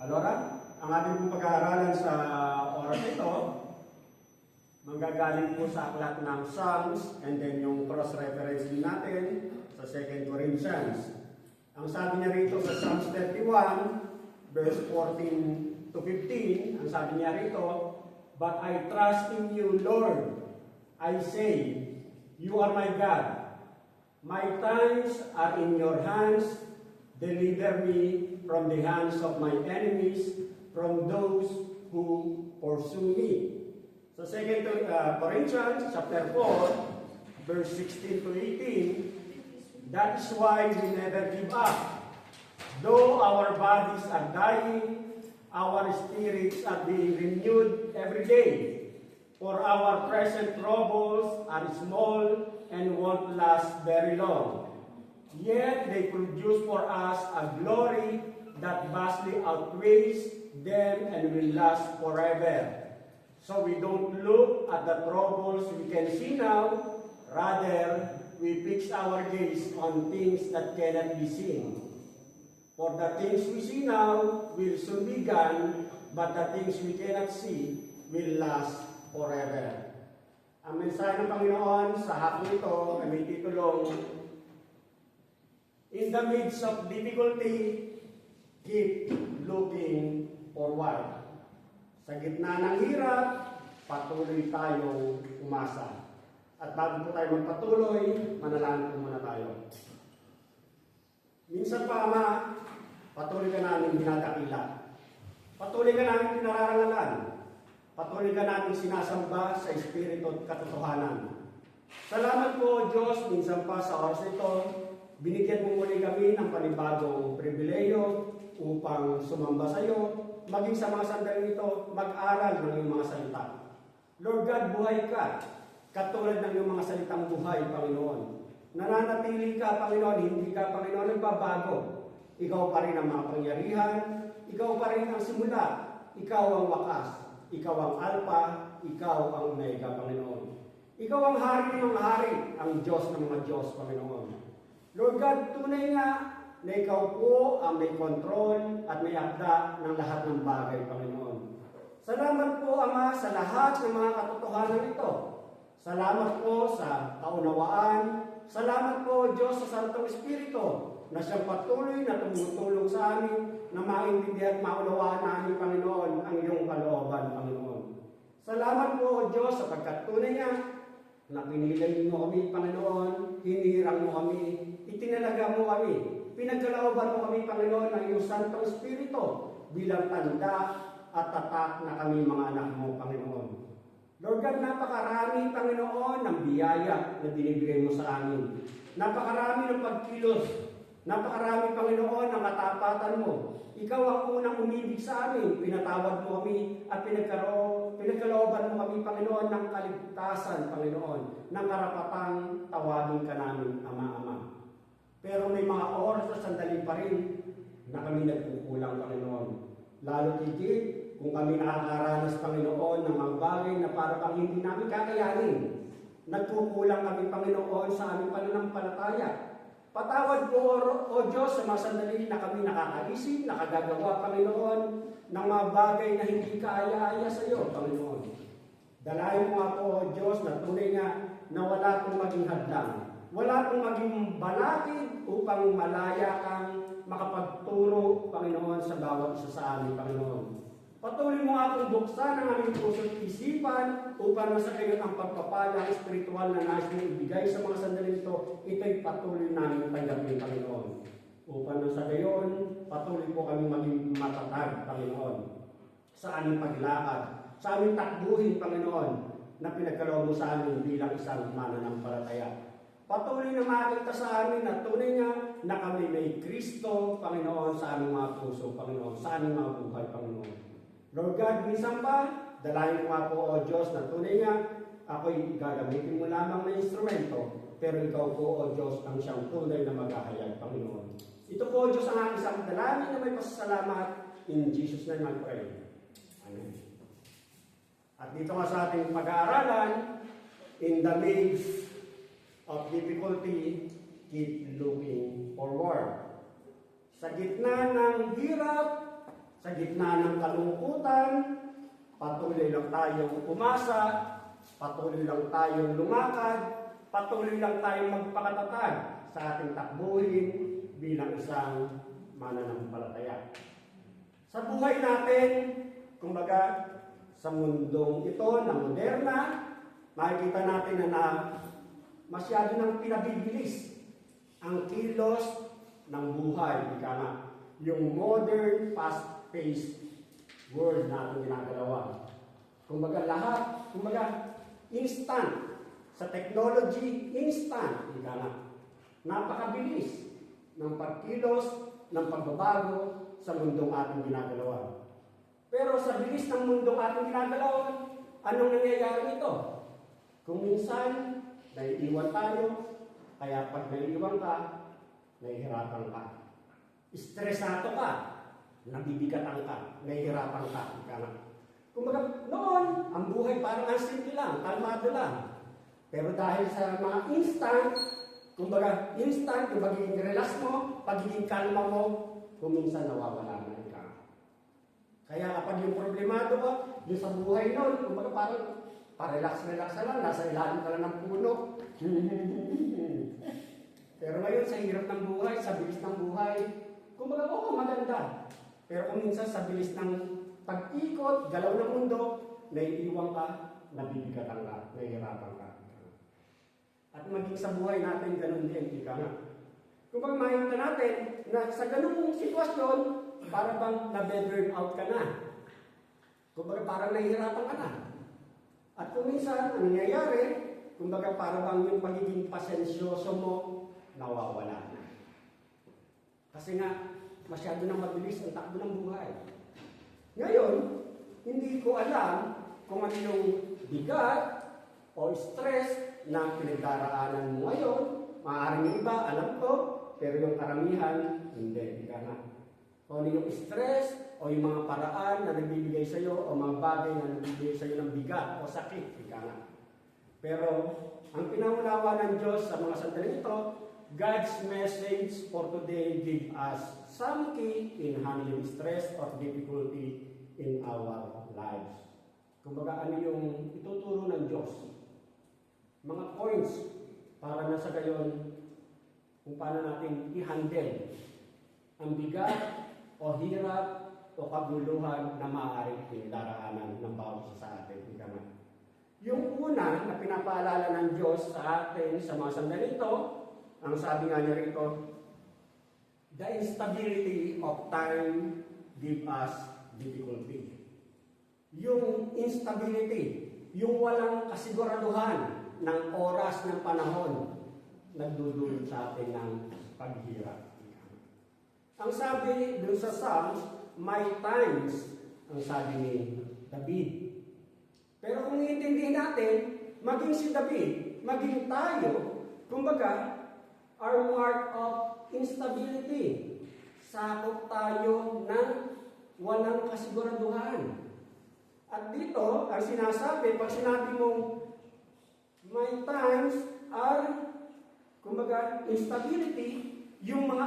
Alora, ang ating pong pag-aaralan sa oras ito, manggagaling po sa aklat ng Psalms and then yung cross-reference din natin sa 2 Corinthians. Ang sabi niya rito sa Psalms 31, verse 14 to 15, ang sabi niya rito, "But I trust in you, Lord. I say, you are my God. My times are in your hands. Deliver me from the hands of my enemies, from those who pursue me." So 2 Corinthians chapter 4, verse 16 to 18, "That is why we never give up. Though our bodies are dying, our spirits are being renewed every day. For our present troubles are small and won't last very long. Yet they produce for us a glory that vastly outweighs them and will last forever. So we don't look at the troubles we can see now, rather we fix our gaze on things that cannot be seen. For the things we see now will soon be gone, but the things we cannot see will last forever." Ang mensahe ng Panginoon sa hapon ito ay may titulong, "In the midst of difficulty, keep looking forward." Sa gitna ng hirap, patuloy tayong umasa. At bago po tayo magpatuloy, manalangin po muna tayo. Minsan pa, Ama, patuloy ka namin dinadakila. Patuloy ka namin pinararangalan. Patuloy ka namin sinasamba sa Espiritu at katotohanan. Salamat po, Diyos, minsan pa sa oras ito, binigyan mo muli kami ng panibagong pribileyo upang sumamba sa iyo, maging sa mga sandali ito, mag-aral ng iyong mga salita. Lord God, buhay ka, katulad ng iyong mga salitang buhay, Panginoon. Nananatili ka, Panginoon, hindi ka, Panginoon, nagbabago. Ikaw pa rin ang mga pangyarihan, ikaw pa rin ang simula, ikaw ang wakas, ikaw ang Alpha, ikaw ang Omega, Panginoon. Ikaw ang hari ng mga hari, ang Diyos ng mga Diyos, Panginoon. Lord God, tunay nga na ikaw po ang may kontrol at may akda ng lahat ng bagay, Panginoon. Salamat po, Ama, sa lahat ng mga katotohanan ito. Salamat po sa kaunawaan. Salamat po, Diyos, sa Santong Espiritu na siyang patuloy na tumutulong sa amin na maintindihan at maunawaan namin, Panginoon, ang iyong kalooban, Panginoon. Salamat po, Diyos, sapagkat tunay nga na pinilan mo kami, Panginoon, hinirang mo kami, itinalaga mo kami, pinagkalooban mo kami, Panginoon, ng iyong Santong Espiritu bilang tanda at tatak na kami mga anak mo, Panginoon. Lord God, napakarami, Panginoon, ng biyaya na binibigay mo sa amin. Napakarami ng pagkilos. Napakarami, Panginoon, ng katapatan mo. Ikaw ang unang umibig sa amin. Pinatawad mo kami at pinagkalooban mo kami, Panginoon, ng kaligtasan, Panginoon, ng karapatang tawagin ka namin, Ama-Ama. Pero may mga oras at sandali pa rin na kami nagkukulang, Panginoon. Lalo higit kung kami nakakaranas, Panginoon, ng mga bagay na para pang hindi namin kakayanin. Nagkukulang kami, Panginoon, sa aming pananampalataya. Patawad po, O Diyos, sa mga sandali na kami nakakaisip, nakagagawa, Panginoon, ng mga bagay na hindi kaaya-aya sa iyo, Panginoon. Dalayan mo nga po, O Diyos, na tunay nga na wala pong maging hadlang. Wala pong maging balakid upang malaya kang makapagturo, Panginoon, sa bawat isa sa amin, Panginoon. Patuloy mo nga akong buksan ang aming puso at isipan upang nasa kayo ang pagpapalang espiritual na nais mong ibigay sa mga sandali ito, ito'y patuloy namin tanggapin, Panginoon. Upang nasa gayon, patuloy po kami maging matatag, Panginoon, sa aming paglakad, sa aming takbuhin, Panginoon, na pinagkaloob mo sa amin bilang isang mananampalataya. Patuloy na makita sa amin na tunay nga na kami may Kristo, Panginoon, sa aming mga puso, Panginoon, sa aming mga buhay, Panginoon. Lord God, minsan pa, dalayan ko nga po, O Diyos, na tunay nga, ako'y gagamitin mo lamang na instrumento, pero ikaw po, O Diyos, ang siyang tunay na maghahayag, Panginoon. Ito po, O Diyos, ang aking isang dalangin na may pasasalamat. In Jesus' name I pray. Amen. At dito nga sa ating pag-aaralan, in the midst of difficulty, keep looking forward. Sa gitna ng hirap, Sa gitna ng kalungkutan, patuloy lang tayong umasa, patuloy lang tayong lumakad, patuloy lang tayong magpakatatag sa ating takbuhin bilang isang mananampalataya. Sa buhay natin, kumbaga, sa mundong ito na moderna, makikita natin na masyado nang pinabibilis ang kilos ng buhay, ika nga. Yung modern, fast-paced world na ating ginagalawan. Kumbaga lahat, instant. Sa technology, instant, ika nga. Napakabilis ng pagkilos, ng pagbabago sa mundong ating ginagalawan. Pero sa bilis ng mundong ating ginagalawan, anong nangyayari nito? Kung minsan, naiiwan tayo, kaya pag naiiwan ka, nahihirapan ka. Estresado ka, nabibigatan ka, nahihirapan ka. Kumbaga, noon, ang buhay parang ang simple lang, kalmado lang. Pero dahil sa mga instant, yung pagiging relax mo, pagiging kalma mo, kuminsan nawawala na ka. Kaya kapag yung problemado ka, yung sa buhay noon, kumbaga parang pa-relax-relax na lang, nasa ilalim ka lang ng puno. Pero ngayon, sa hirap ng buhay, sa bilis ng buhay, kumbaga, oo, maganda. Pero kung minsan sa bilis ng pag-ikot, galaw ng mundo, naiiwan ka, nabibigatan ka, nahihirapan ka. At maging sa buhay natin, ganun din, ika nga. Kumbaga, makikita natin na sa ganung sitwasyon, para bang na-burn out ka na. Kumbaga, parang nahihirapan ka na. At kung minsan, ang nangyayari, kumbaga, para bang yung pagiging pasensyoso mo, nawawala na. Kasi nga, masyado nang mabilis ang takbo ng buhay. Ngayon, hindi ko alam kung ano yung bigat o stress na pinagdaraanan mo ngayon. Maaaring iba, alam ko, pero yung karamihan, hindi. Ika na. Kung ano yung stress o yung mga paraan na nagbibigay sa iyo o mga bagay na nagbibigay sa iyo ng bigat o sakit. Ika na. Pero, ang pinangunawa ng Diyos sa mga sandali ito, God's message for today give us some key in handling stress or difficulty in our lives. Kumbaga, ano yung ituturo ng Diyos? Mga points para na sa gayon kung paano natin i-handle ang bigat o hirap o kaguluhan na maaaring pinagdaraanan ng bawat isa sa atin. Yung una na pinapaalala ng Diyos sa atin sa mga sandali ito, ang sabi nga niya rito, the instability of time give us difficulty. Yung instability, yung walang kasiguraduhan ng oras ng panahon, nagdudulot sa atin ng paghirap. Ang sabi dun sa Psalms, my times, ang sabi ni David. Pero kung iintindihin natin, maging si David, maging tayo, kumbaga, are mark of instability. Sakop tayo ng walang kasiguraduhan. At dito, ang sinasabi, pag sinabi mong my times are, kumbaga, instability, yung mga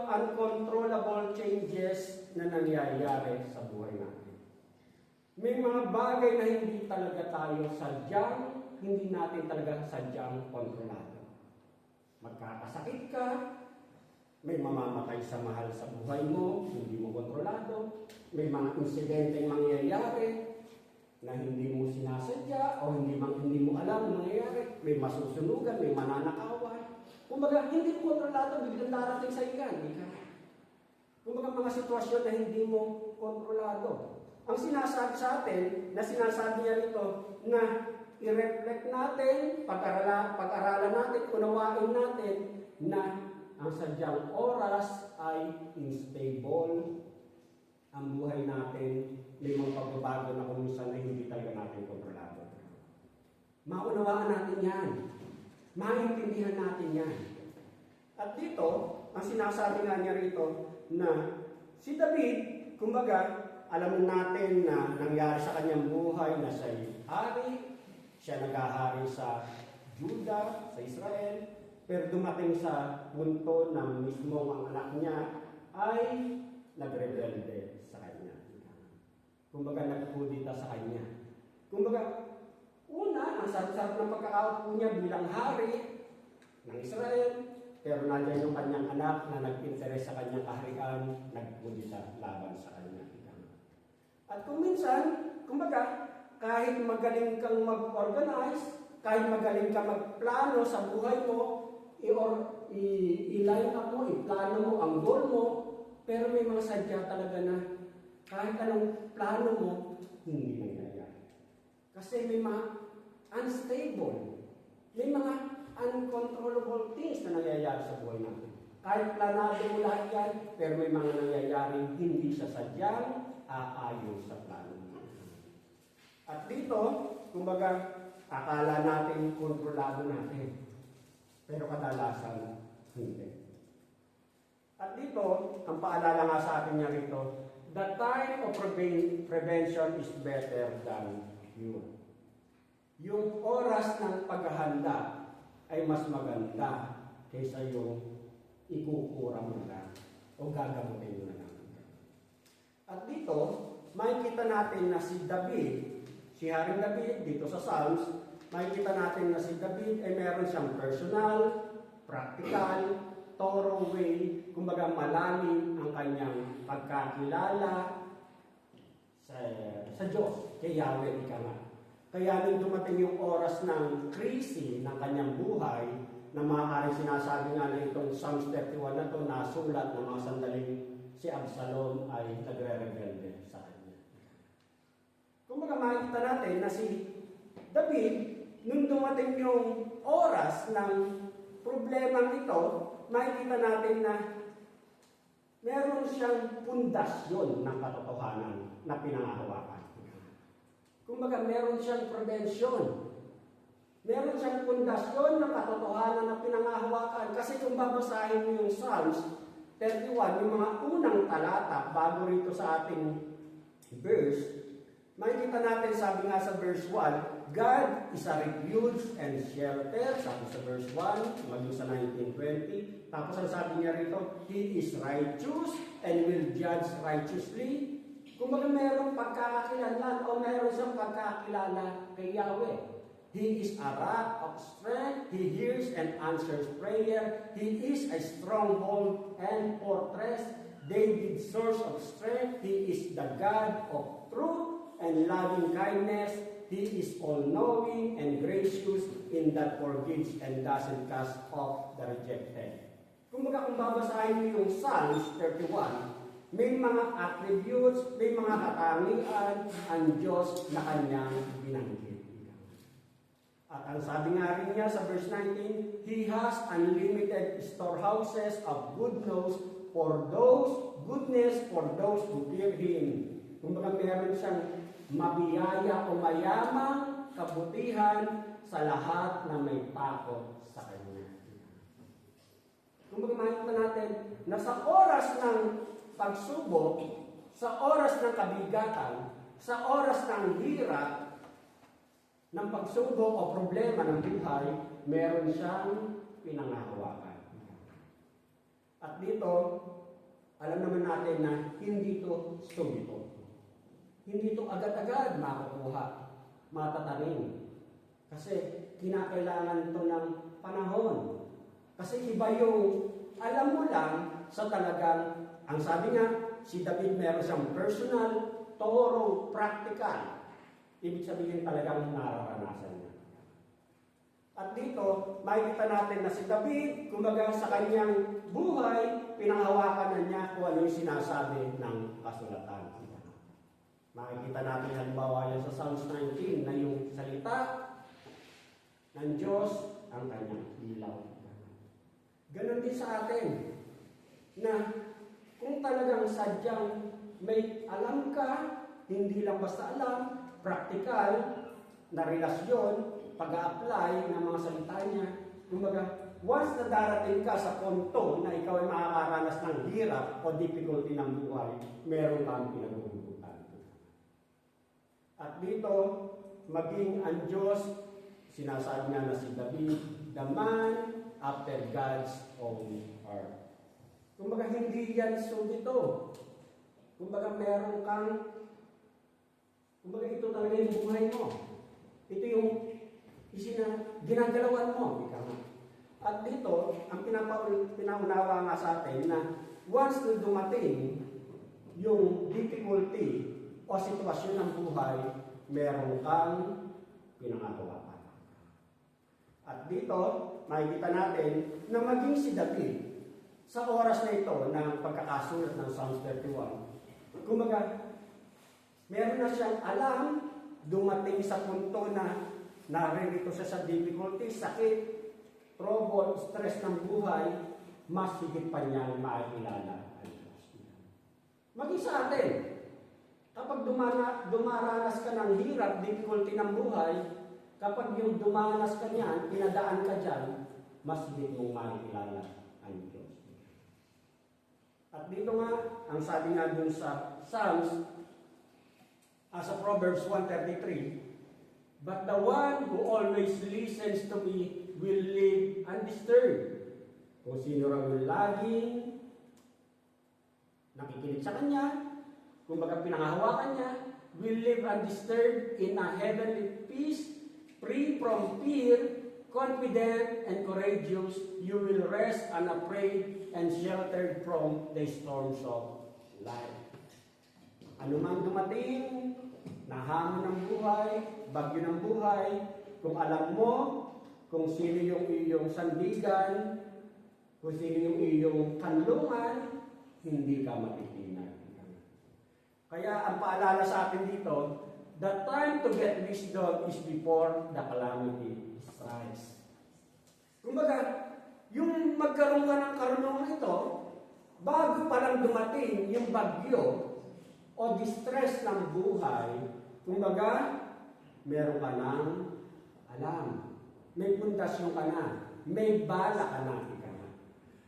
uncontrollable changes na nangyayari sa buhay natin. May mga bagay na hindi talaga tayo sadyang, hindi natin talaga sadyang kontrolado. Magkakasakit ka, may mamamatay sa mahal sa buhay mo, hindi mo kontrolado, may mga insidenteng mangyayari na hindi mo sinasadya o hindi mo alam na nangyayari, may masusunugan, may mananakawan. Kumbaga, hindi mo kontrolado, biglang darating sa ikan. Kumbaga, mga sitwasyon na hindi mo kontrolado. Ang sinasabi sa atin, na sinasabi niya rito, na i-reflect natin, pag-aralan natin, unawain natin, na ang sadyang oras ay unstable. Ang buhay natin, may mga pagbabago na kung minsan ay hindi talaga natin kontrolado. Maunawaan natin yan. Maintindihan natin yan. At dito, ang sinasabi nga niya rito, na si David, kumbaga, alam natin na nangyari sa kanyang buhay na siya'y hari, siya naghahari sa Juda, sa Israel, pero dumating sa punto na mismo ang anak niya ay nagrebelde sa kanya. Kumbaga nagkudita sa kanya. Kumbaga, una, ang sarap-sarap ng pagkakaupo niya bilang hari ng Israel, pero nandiyan yung kanyang anak na nag-interes sa kanyang kaharian, nagkudita laban sa kanya. At kung minsan, kumbaga, kahit magaling kang mag-organize, kahit magaling kang magplano sa buhay mo, i-line up mo, i-plano mo ang goal mo, pero may mga sadya talaga na kahit anong plano mo, hindi nangyayari. Kasi may mga unstable, may mga uncontrollable things na nangyayari sa buhay natin. Kahit planado mo lahat yan, pero may mga nangyayari hindi sa sadyang aayon sa plano mo. At dito, kumbaga, akala natin kontrolado natin. Pero kadalasan, hindi. At dito, ang paalala nga sa atin niya rito, the time of prevention is better than cure. Yung oras ng paghahanda ay mas maganda kaysa yung ikukura mo na o gagamutin mo na lang. At dito, makikita natin na si David, si Haring David, dito sa Psalms, makikita natin na si David ay meron siyang personal, practical, thorough way, kumbaga malalim ang kanyang pagkakilala sa Diyos, kay Yahweh ika nga. Kaya nung dumating yung oras ng krisi ng kanyang buhay, na maaaring sinasabi nga na itong Psalms 31 na ito, nasulat ng mga sandaling si Absalom ay nagre-rebelde sa kanya. Kumbaga makikita natin na si David, nung dumating yung oras ng problema ito, makikita natin na meron siyang pundasyon ng katotohanan na pinangahawakan. Kumbaga meron siyang prevention. Meron siyang pundasyon ng katotohanan na pinangahawakan. Kasi kung babasahin mo yung Psalms 31, yung mga unang talata bago rito sa ating verse, makikita natin, sabi nga sa verse 1, God is a refuge and shelter, sabi sa verse 1, maging sa 19:20. Tapos ang sabi niya rito, He is righteous and will judge righteously. Kung baga mayroong pagkakakilanlan o mayroong siyang pagkakilala kay Yahweh. He is a rock of strength. He hears and answers prayer. He is a stronghold and fortress. David's source of strength. He is the God of truth and loving kindness. He is all-knowing and gracious in that forgives and doesn't cast off the rejected. Kung babasahin niyo yung Psalms 31, may mga attributes, may mga katangian ang Diyos na kanyang binanggit. At ang sabi nga rin niya sa verse 19, He has unlimited storehouses of goodness for those who fear Him. Kumbaga meron siyang mabiyaya o mayamang kabutihan sa lahat na may takot sa Kanya. Kumbaga makikita natin na sa oras ng pagsubok, sa oras ng kabigatan, sa oras ng hirap, ng pagsubok o problema ng buhay, meron siyang pinangahawakan. At dito, alam naman natin na hindi ito subito. Hindi ito agad-agad makukuha, matatanim. Kasi kinakailangan ito ng panahon. Kasi iba yung alam mo lang sa talagang, ang sabi nga, si David meron siyang personal, thorough, practical. Ibig sabihin talagang nararanasan niya. At dito, makikita natin na si David, kumbaga sa kanyang buhay, pinanghawakan na niya kung ano yung sinasabi ng kasulatan. Makikita natin halimbawa yan sa Psalms 19 na yung salita ng Diyos ang kanyang ilaw. Ganon din sa atin na kung talagang sadyang may alam ka, hindi lang basta alam, practical na relasyon, pag-a-apply ng mga salita niya. Kumbaga, once na darating ka sa punto na ikaw ay makakaranas ng hirap o difficulty ng buhay, meron kang pinaghuhugutan. At dito, maging ang Diyos, sinasabi nga na si David, the man after God's own heart. Kumbaga, hindi yan subito. Kumbaga meron kang, kumbaga ito talaga yung buhay mo. Ito yung ginagalawan mo. Ika nga. At dito, ang pinaunawa nga sa atin na once na dumating yung difficulty o sitwasyon ng buhay, meron kang pinangagawa pa. At dito, makikita natin na maging si David sa oras na ito ng pagkakasulat ng Psalms 31. Kumbaga, meron na siyang alam, dumating sa punto na naririto siya sa difficulty, sakit, trouble, stress ng buhay, mas higit pa niyang makikilala ang Diyos. Maging sa atin, kapag dumaranas ka ng hirap, difficulty ng buhay, kapag yung dumanas ka niyan, pinadaan ka dyan, mas higit mong makikilala ang Diyos. At dito nga, ang sabi nga dun sa Psalms, sa Proverbs 1:33, but the one who always listens to me will live undisturbed. Kung sino raw yung laging nakikinig sa kanya, kumbaga pinangahawakan niya, will live undisturbed in a heavenly peace, free from fear, confident and courageous. You will rest unafraid and sheltered from the storms of life. Anumang dumating, na hamon ng buhay, bagyo ng buhay, kung alam mo kung sino yung iyong sandigan, kung sino yung iyong kanlungan, hindi ka matitinag. Kaya ang paalala sa atin dito, the time to get wisdom is before the calamity strikes. Kumbaga, yung magkaroon ka ng karunungan ito, bago pa lang dumating yung bagyo o distress ng buhay, kumbaga, meron ka ng alam. May pundasyon ka na. May bala ka na.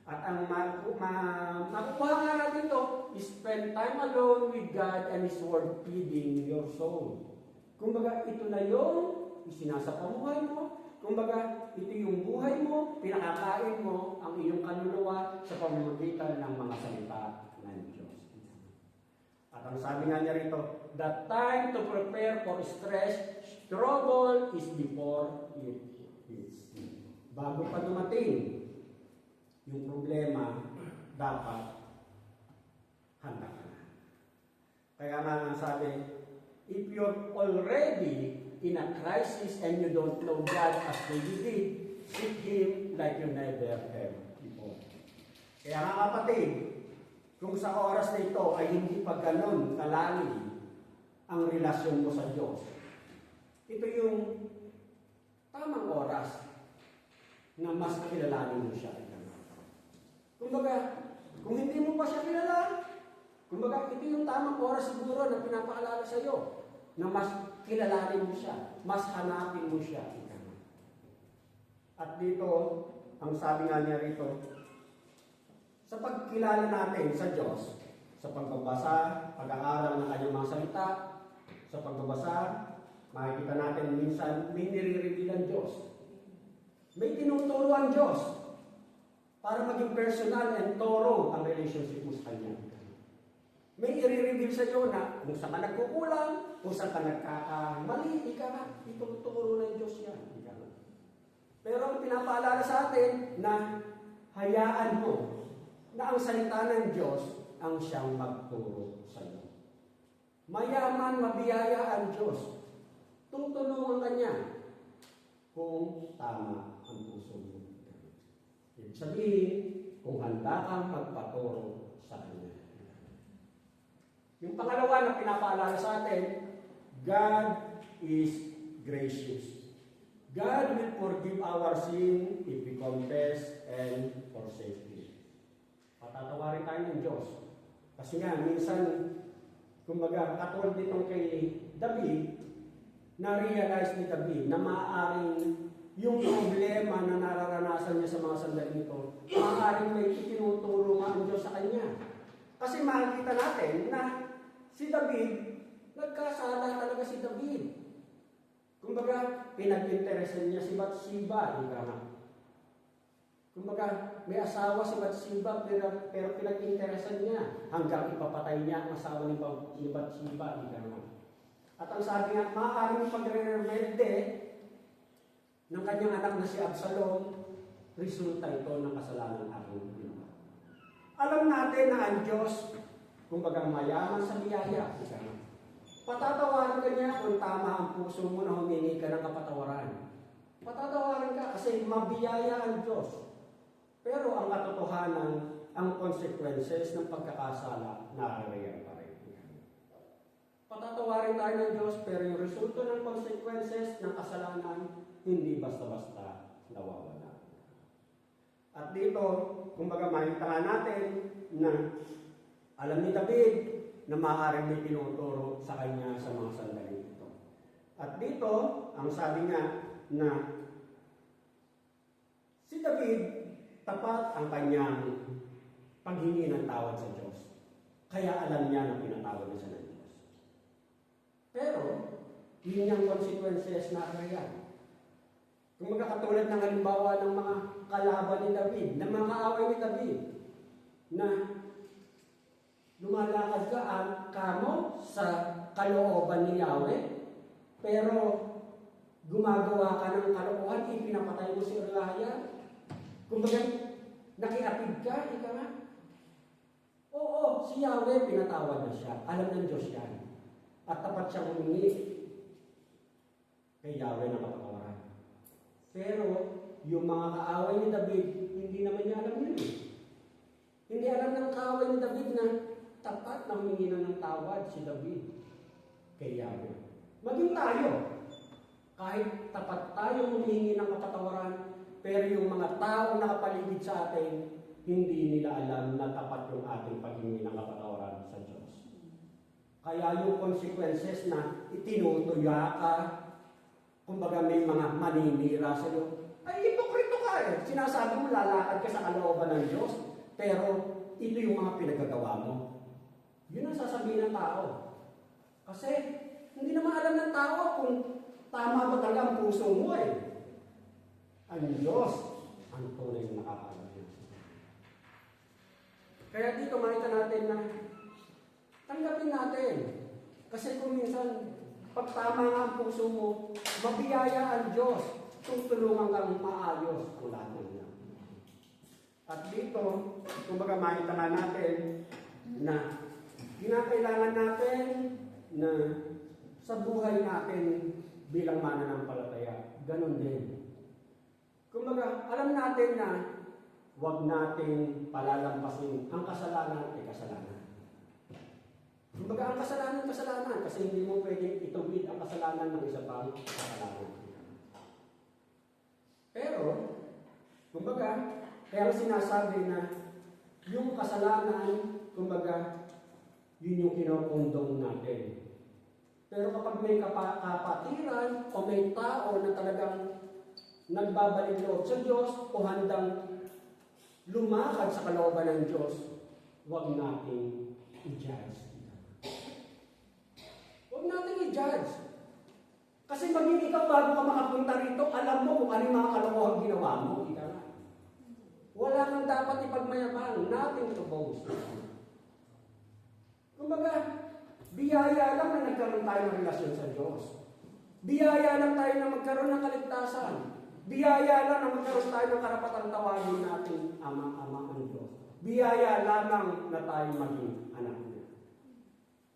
At ang makukuha nga natin ito, spend time alone with God and His Word feeding your soul. Kumbaga, ito na yung isinasapamuhay mo. Kumbaga, ito yung buhay mo, pinakakain mo ang iyong kaluluwa sa pamamagitan ng mga salita ng Diyos. At ang sabi nga niya rito, the time to prepare for stress, trouble is before it hits. Bago pa dumating yung problema, dapat handa ka na. Kaya nga sabi, if you're already in a crisis and you don't know God as David did, seek Him like you never have before. Kaya nga kapatid, kung sa oras na ito ay hindi pa ganun kalalim ang relasyon mo sa Diyos, ito yung tamang oras na mas kilalanin mo siya. Kumbaga, kung hindi mo pa siya kilala, kumbaga, ito yung tamang oras siguro na pinapaalala sa iyo na mas kilalanin mo siya, mas hanapin mo siya. At dito, ang sabi nga niya rito, sa pagkilala natin sa Diyos, sa pagbabasa, pag-aaral ng kanyang mga salita, sa pagbabasa, makikita natin minsan may nire-reveal ang Diyos. May tinuturo ang Diyos para maging personal and thorough ang relationship mo sa Kanya. May i-reveal sa iyo na kung saan ka nagkukulang, kung saan ka nagkakamali, ituturo ng Diyos yan. Pero ang pinapaalala sa atin na hayaan mo na ang salita ng Diyos ang siyang magturo sa iyo. Mayaman, mabiyaya ang Diyos. Tutulungan ka niya kung tama ang puso mo. Ibig sabihin, kung handa kang magpaturo sa Kanya. Yung pangalawa na pinapaalala sa atin, God is gracious. God will forgive our sin if we confess and forsake Him. Patatawarin tayo ng Diyos. Kasi nga, minsan, kumbaga, katulad ditong kay David, na-realize ni David na maaaring yung problema na nararanasan niya sa mga sandali nito, maaaring may itinuturo nga ang Diyos sa kanya. Kasi makikita natin na si David, nagkasala talaga si David. Kumbaga, pinag-interesan niya si Bathsheba, Kumbaga, may asawa si Bathsheba pero pinag-interesan niya hanggang ipapatay niya ang asawa ni Bathsheba. At ang sabi nga, maaaring pagre-rebelde ng kanyang anak na si Absalom, resulta ito ng kasalanan aking ginawa. Alam natin na ang Diyos, kumbaga mayaman sa biyaya. Patatawarin ka niya kung tama ang puso mo na humingi ka ng kapatawaran. Patatawarin ka kasi mabiyaya ang Diyos. Pero ang katotohanan, ang consequences ng pagkakasala, naririyan pa rin. Patatawarin tayo ng Diyos, pero yung resulta ng consequences ng kasalanan, hindi basta-basta nawawala. At dito, kumbaga makita natin na alam ni David na maaaring may tinuturo sa kanya sa mga sandali ito. At dito, ang sabi nga na si David, tapat ang kanyang paghingi ng tawad sa Diyos. Kaya alam niya na pinatawad na siya ng Diyos. Pero, yun yung consequences na ariyan. Kung magkakatulad ng halimbawa ng mga kalaban ni David, ng mga kaaway ni David, na lumalakad ka kamo sa kalooban ni Yahweh, pero gumagawa ka ng kalokohan, ipinapatay mo si Uriah. Kumbaga, nakiapid ka, ika nga. Oo, si Yahweh pinatawad na siya. Alam ng Diyos yan. At tapat siyang humingi kay Yahweh ng kapatawaran. Pero, yung mga kaaway ni David, hindi naman niya alam yun. Hindi alam ng kaaway ni David na tapat na humingi na ng tawad si David kay Yahweh. Maging tayo, kahit tapat tayo humingi ng kapatawaran, pero yung mga taong nakapaligid sa atin, hindi nila alam na tapat yung ating paghingi ng kapatawaran sa Diyos. Kaya yung consequences na itinutuya ka, kumbaga may mga maninira sa iyo, ay hipokrito ka eh. Sinasabi mo lalakad ka sa kalooban ng Diyos, pero ito yung mga pinagagawa mo. Yun ang sasabihin ng tao. Kasi hindi naman alam ng tao kung tama ba talaga ang puso mo eh. Ang Diyos ang tunay na nakakaalam niya. Kaya dito makita natin na tanggapin natin. Kasi kung minsan, pag tama nga ang puso mo, mabiyaya ang Diyos, tutulungan kang maayos ang lahat niya. At dito, kumbaga makita nga natin na kinakailangan natin na sa buhay natin bilang mananampalataya, ganun din. Kumbaga, alam natin na huwag natin palalampasin ang kasalanan ay kasalanan. Kumbaga, ang kasalanan, kasi hindi mo pwedeng ituwid ang kasalanan ng isa pang kasalanan. Pero, kumbaga, kaya sinasabi na yung kasalanan, kumbaga, yun yung kinukundong natin. Pero kapag may kapatiran o may tao na talagang nagbabalik loob sa Diyos o handang lumakad sa kalooban ng Diyos, huwag nating i-judge. Huwag nating i-judge. Kasi maging ikaw bago ka makapunta rito, alam mo kung ano yung mga kalokohang ginawa mo. Wala nang dapat ipagmayabang, nothing to boast. Kumbaga, biyaya lang na nagkaroon tayo ng relasyon sa Diyos. Biyaya lang tayo na magkaroon ng kaligtasan. Biyaya lang na magkaroon tayo ng karapatang tawagin natin Ama ang Diyos. Biyaya lamang na tayo maging anak niya.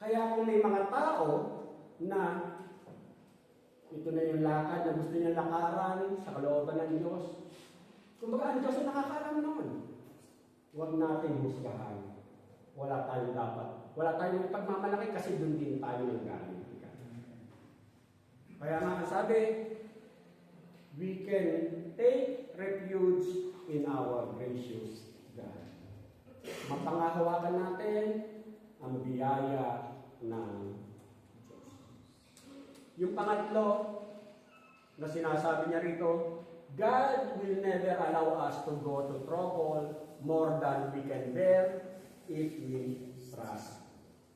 Kaya kung may mga tao na ito na yung lakad na gusto niya lakaran sa kalooban ng Diyos, kumbaga ang Diyos ay nakakaram naman. Huwag natin husgahan. Wala tayong pagmamalaki kasi doon din tayo nanggaling. Kaya nga sabi, we can take refuge in our gracious God. Mapangahawakan natin ang biyaya ng Diyos. Yung pangatlo na sinasabi niya rito, God will never allow us to go to trouble more than we can bear if we trust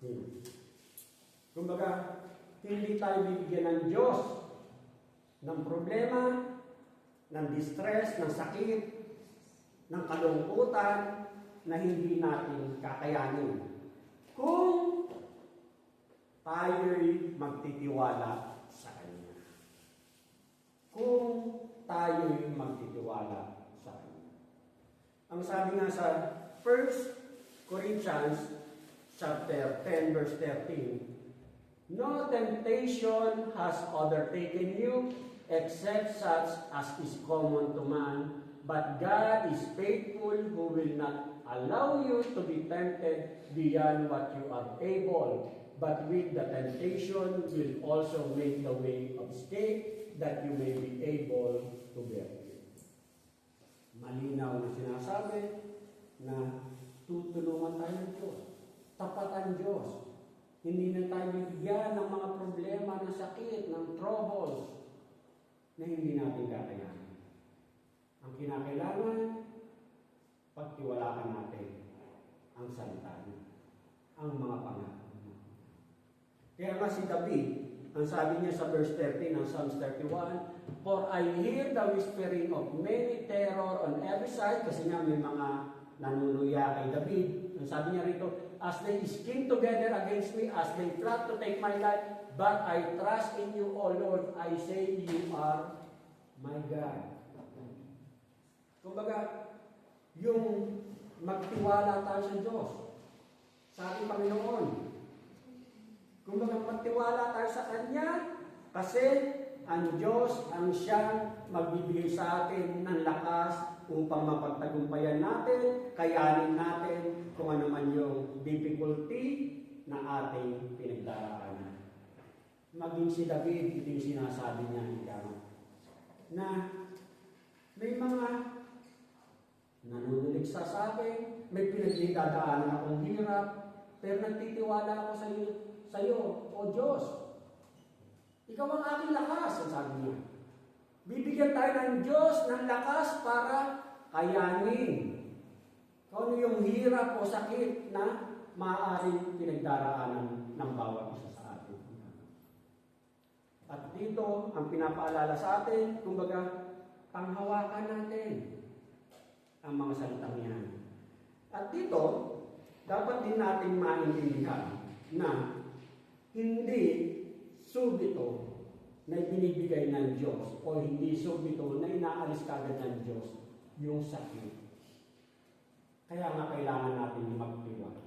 Him. Kumbaga, hindi tayo bibigyan ng Diyos ng problema, ng distress, ng sakit, ng kalungkutan na hindi natin kakayanin kung tayo'y magtitiwala sa Kanya. Kung tayo'y magtitiwala sa Kanya. Ang sabi nga sa 1 Corinthians chapter 10 verse 13, no temptation has overtaken you except such as is common to man, but God is faithful who will not allow you to be tempted beyond what you are able, but with the temptation will also make the way of escape that you may be able to bear it. Malinaw na sinasabi na tutulungan tayo ng Diyos. Tapat ang Diyos. Hindi na tayo bigyan ng mga problema, ng sakit, ng troubles na hindi natin kakayanin. Ang kinakailangan, pagtiwalaan natin ang salita niya, ang mga pangako niya. Kaya nga si David, ang sabi niya sa verse 13 ng Psalms 31, for I hear the whispering of many terror on every side, kasi nga may mga nanuluya kay David. Ang sabi niya rito, as they scheme together against me, as they plot to take my life, but I trust in you, O Lord. I say you are my God. Kumbaga, yung magtiwala tayo sa Diyos, sa ating Panginoon. Kumbaga, magtiwala tayo sa Kanya, kasi ang Diyos ang siyang magbibigay sa atin ng lakas upang mapagtagumpayan natin, kayanin natin kung ano man yung difficulty na ating pinagdaraanan. Maging si David, ito yung sinasabi niya, na may mga nanunuligsa sa akin, may pinagdadaanan akong hirap, pero nagtitiwala ako sa iyo, O Diyos. Ikaw ang aking lakas, ang sabi niya. Bibigyan tayo ng Diyos ng lakas para kayanin kung ano yung hirap o sakit na maaaring pinagdaraanan ng bawat isa sa atin. At dito, ang pinapaalala sa atin, kumbaga, panghawakan natin ang mga salitang yan. At dito, dapat din natin maintindihan na hindi subito na ibinibigay ng Diyos o hindi subito na inaalis kagad ng Diyos yung sakit. Kaya nga kailangan natin magtiwala.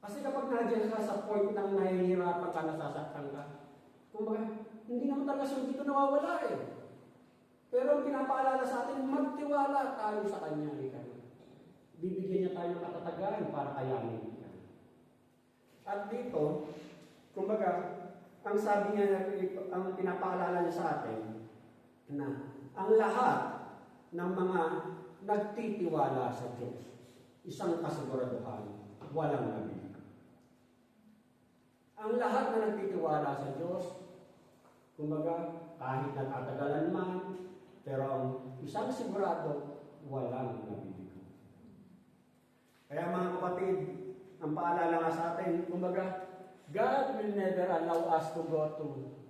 Kasi kapag nandiyan ka sa point ng nahihirapan ka, nasasaktan ka, kumbaga, hindi naman talaga subito nawawala eh. Pero ang pinapaalala sa atin, magtiwala tayo sa Kanya. Bibigyan niya tayo ng katatagan para kayanin niya. At dito, kumbaga, ang sabi niya, ang pinapaalala niya sa atin, na ang lahat ng mga nagtitiwala sa Diyos, isang kasiguraduhan, walang nabibig. Ang lahat na nagtitiwala sa Diyos, kumbaga, kahit natatagalan man, pero ang isang sigurado, walang nabibig. Kaya mga kapatid, ang paalala nga sa atin, kumbaga, God will never allow us to go to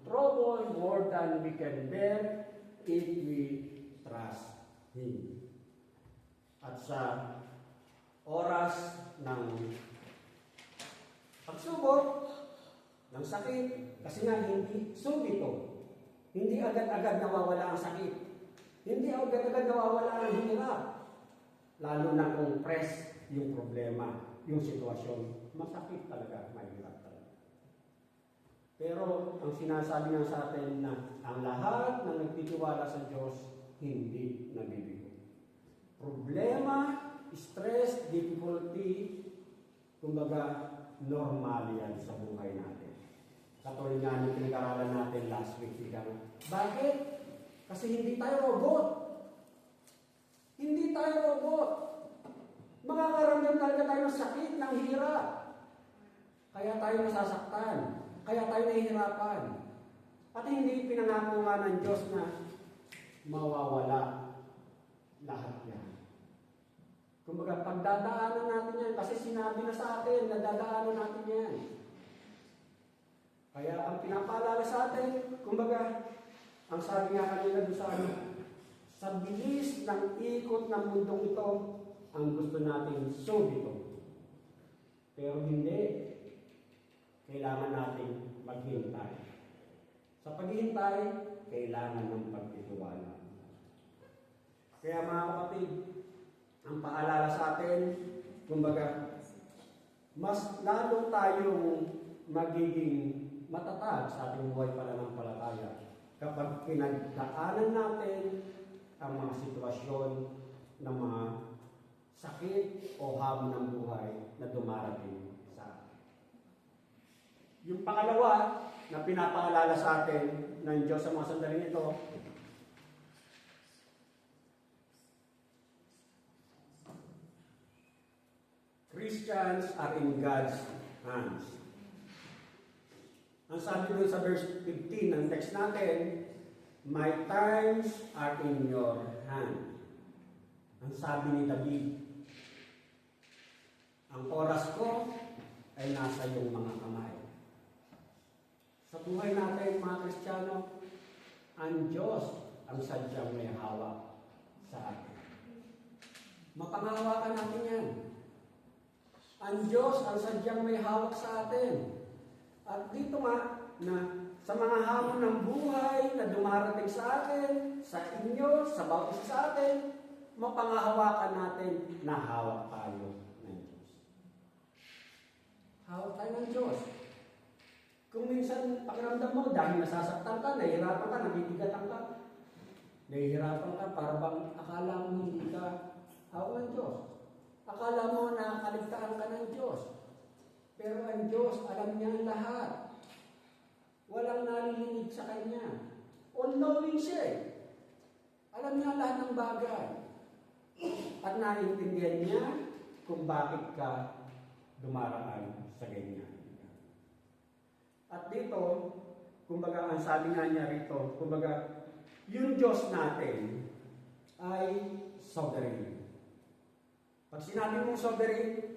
trouble more than we can bear if we trust Him. At sa oras ng pagsubok, ng sakit, kasi nga hindi subito, hindi agad-agad nawawala ang sakit, hindi agad-agad nawawala ang hirap, lalo na kung press yung problema, yung sitwasyon, masakit talaga, mahirap talaga. Pero ang sinasabi nga sa atin na ang lahat ng nagtitiwala sa Diyos, hindi nabibigo. Problema, stress, difficulty, kumbaga, normal yan sa buhay natin. Katulad nga ng pinag-aralan natin last week. Bakit? Kasi hindi tayo robot. Hindi tayo robot. Makakaramdam talaga tayo ng sakit, ng hirap. Kaya tayo nasasaktan. Kaya tayo nahihirapan. At hindi pinangako nga ng Diyos na mawawala lahat yan. Kumbaga, pagdadaanan natin yan, kasi sinabi na sa atin na dadaanan natin yan. Kaya ang pinapaalala sa atin, kumbaga, ang sabi nga kanina doon Sa bilis ng ikot ng mundong ito, ang gusto natin subito. Pero hindi. Kailangan natin maghintay. Sa paghihintay, kailangan ng pagtitiwala. Kaya mga kapatid, ang paalala sa atin, kumbaga, mas lalo tayong magiging matatag sa ating buhay pananampalataya kapag pinagdaanan natin ang mga sitwasyon ng mga sakit o hamon ng buhay na dumarating sa atin. Yung pangalawa na pinapaalala sa atin ng Diyos sa mga sandaling ito, Christians are in God's hands. Ang sabi doon sa verse 15 ng text natin, my times are in your hand. Ang sabi ni David, ang oras ko ay nasa iyong mga kamay. Sa buhay natin, mga Kristiyano, ang Diyos ang sadyang may hawak sa atin. Mapangahawakan natin yan. Ang Diyos ang sadyang may hawak sa atin. At dito nga, na sa mga hamon ng buhay na dumarating sa atin, sa inyo, sa bawat isa sa atin, mapangahawakan natin na hawak tayo ng Diyos. Hawak tayo ng Diyos. Kung minsan pakiramdam mo, dahil nasasaktan ka, nahihirapan ka, nabibigatan ka, nahihirapan ka, para bang akala mo hindi ka hawak ng Diyos. Akala mo na kaligtaan ka ng Diyos. Pero ang Diyos, alam niya ang lahat. Walang nalilinig sa Kanya. All-knowing siya eh. Alam niya lahat ng bagay. At naiintindihan niya kung bakit ka dumaraan sa ganyan. At dito, kumbaga ang sabi nga niya rito, kumbaga, yung Diyos natin ay sovereign. Pag sinabi mong sovereign,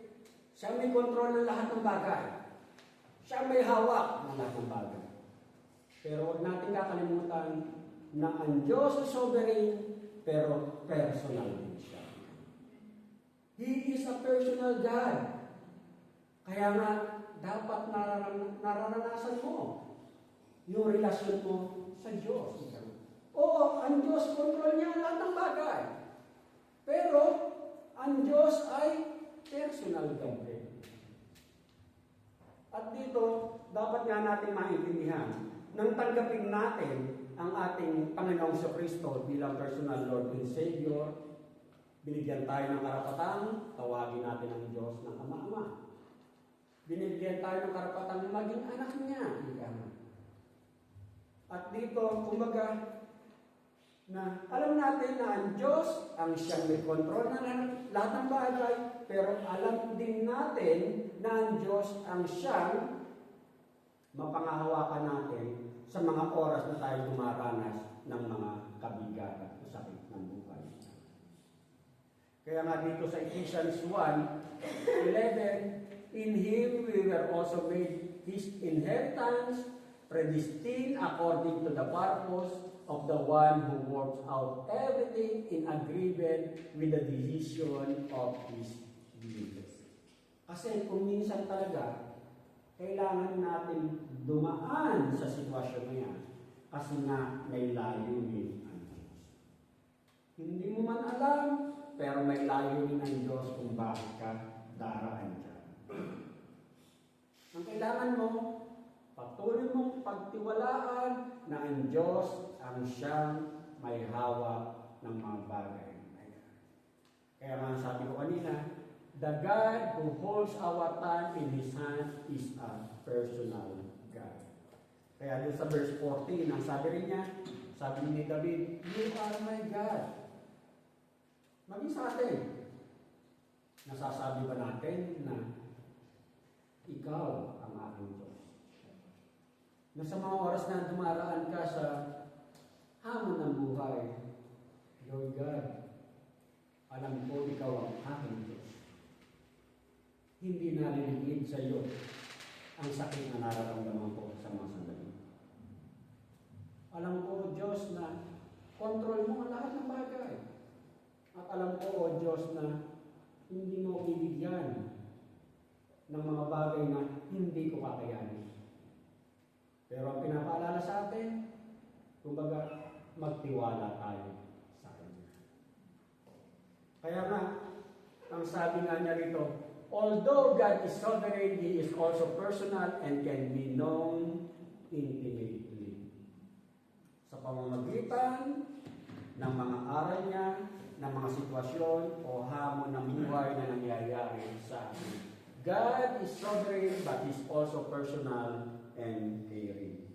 siya may kontrol ng lahat ng bagay. Siya may hawak ng lahat ng bagay. Pero huwag natin kakalimutan na ang Diyos ay sovereign, pero personal din siya. He is a personal God. Kaya nga, dapat nararanasan mo yung relasyon mo sa Diyos. Oo, ang Diyos kontrol niya ang lahat ng bagay. Pero, ang Diyos ay personal God din. At dito, dapat nga natin maintindihan nang tanggapin natin ang ating Panginoong Kristo bilang personal Lord and Savior, binigyan tayo ng karapatang tawagin natin ang Diyos ng Ama-Ama. Binigyan tayo ng karapatang maging anak niya. At dito, kumbaga, na alam natin na ang Diyos ang siyang may kontrol ng lahat ng bagay, pero alam din natin na ang Diyos ang siyang mapangahawakan natin sa mga oras na tayo dumaranas ng mga kabigat at sakit ng buhay. Kaya nga dito sa Ephesians 1:11, in Him we were also made His inheritance, predestined according to the purpose of the one who works out everything in agreement with the decision of His will. Kasi kung minsan talaga, kailangan natin dumaan sa sitwasyon na yan kasi nga may layunin ang Diyos. Hindi mo man alam, pero may layunin ang Diyos kung bakit ka daraan dyan. Ang kailangan mo, patuloy mong pagtiwalaan na ang Diyos ang siyang may hawak ng mga bagay. Kaya nga sabi ko kanina, the God who holds our time in His hand is a personal God. Kaya doon sa verse 14, ang sabi rin niya, sabi ni David, you are my God. Maging sa atin, nasasabi ba natin na ikaw ang aking Diyos? Na sa mga oras na dumaraan ka sa hamon ng buhay, Lord God, alam ko ikaw ang aking Diyos. Hindi nalilingid sa iyo ang sakit na nararamdaman ko sa mga sandali. Alam ko, Diyos, na Kontrol mo ang lahat ng bagay. At alam ko, O Diyos, na hindi mo ibigyan ng mga bagay na hindi ko kakayanin. Pero ang pinapaalala sa atin, kumbaga, magtiwala tayo sa Kanya. Kaya nga, ang sabi nga niya rito, although God is sovereign, He is also personal and can be known intimately. Sa pamamagitan ng mga aral niya, ng mga sitwasyon o hamon ng buhay na nangyayari sa atin. God is sovereign but He's also personal and caring.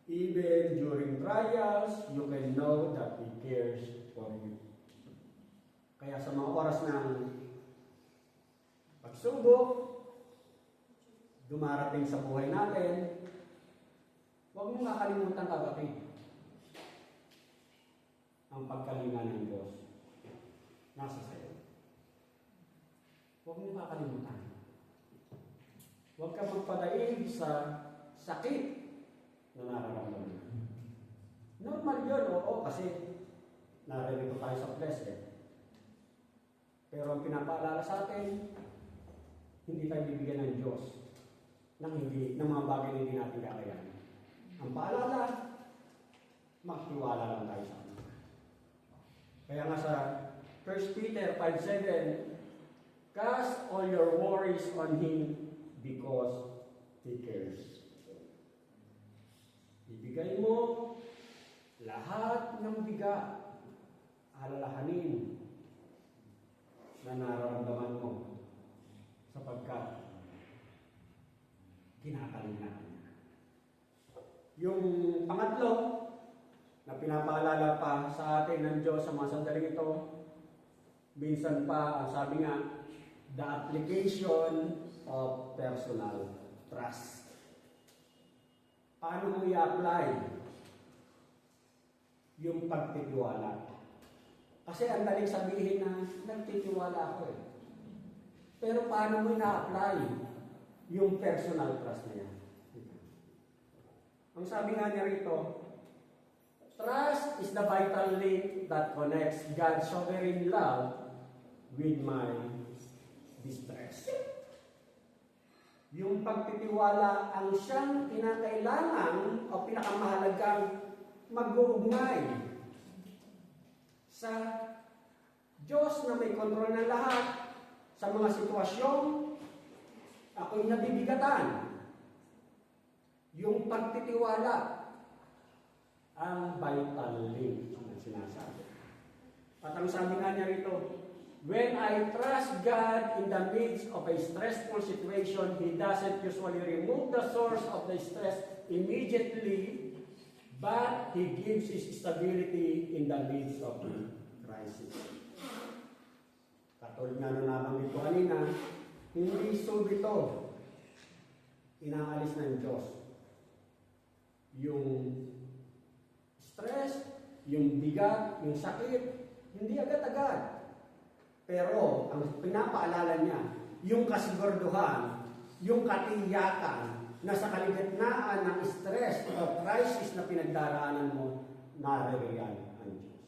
Even during trials, you can know that He cares for you. Kaya sa mga oras ng pagsubok, dumarating sa buhay natin, huwag mong kakalimutan kapatid ang pagkalinga ng Diyos nasa sayo. Huwag mong kakalimutan. Huwag ka magpadaig sa sakit na nararamdaman. Normal yun, oo, kasi naririto tayo sa flesh eh. Pero ang pinapaalala sa atin, hindi tayo bibigyan ng Diyos ng mga bagay na hindi natin kakayanin. Ang paalala, magtiwala lang tayo sa Kanya. Kaya nga sa 1 Peter 5:7, cast all your worries on Him because He cares. Ibigay mo lahat ng bigat, alalahanin na nararamdaman mo sapagkat kinakalinga niya. Yung pangatlo na pinapaalala pa sa atin ng Diyos sa mga sandaling ito, minsan pa, ang sabi nga, the application of personal trust. Paano mo i-apply yung pagtitiwala? Kasi ang daling sabihin na nagtitiwala ako eh. Pero paano mo ina-apply yung personal trust na yan? Ang sabi nga niya rito, trust is the vital link that connects God's sovereign love with my distress. Yung pagtitiwala ang siyang kinakailangan o pinakamahalagang mag-uugnay sa Diyos na may kontrol ng lahat sa mga sitwasyon ako'y nabibigatan. Yung pagtitiwala ang vital link na sinasabi. At ang sabi nga niya rito, when I trust God in the midst of a stressful situation, He doesn't usually remove the source of the stress immediately, but He gives His stability in the midst of the crisis. Katulad nga nung nabanggit ko kanina, hindi subito inaalis ng Diyos yung stress, yung bigat, yung sakit, hindi agad-agad. Pero ang pinapaalala niya, yung kasiguraduhan, yung katiyakan na sa kalagitnaan ng stress o crisis na pinagdaraanan mo, naririyan ang Diyos.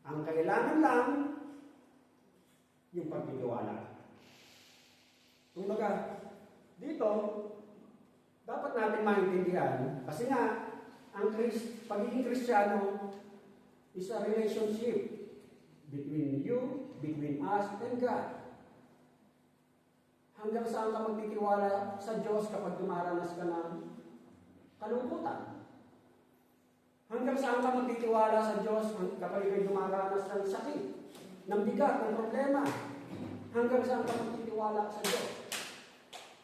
Ang kailangan lang, yung pagtitiwala. Kumbaga, dito, dapat natin maintindihan, kasi nga, ang pagiging Kristiyano is a relationship between you, between us, and God. Hanggang saan ka magtitiwala sa Diyos kapag dumaranas ka ng kalungkutan? Hanggang saan ka magtitiwala sa Diyos kapag ikay dumaranas ng sakit, ng bigat, ng problema? Hanggang saan ka magtitiwala sa Diyos?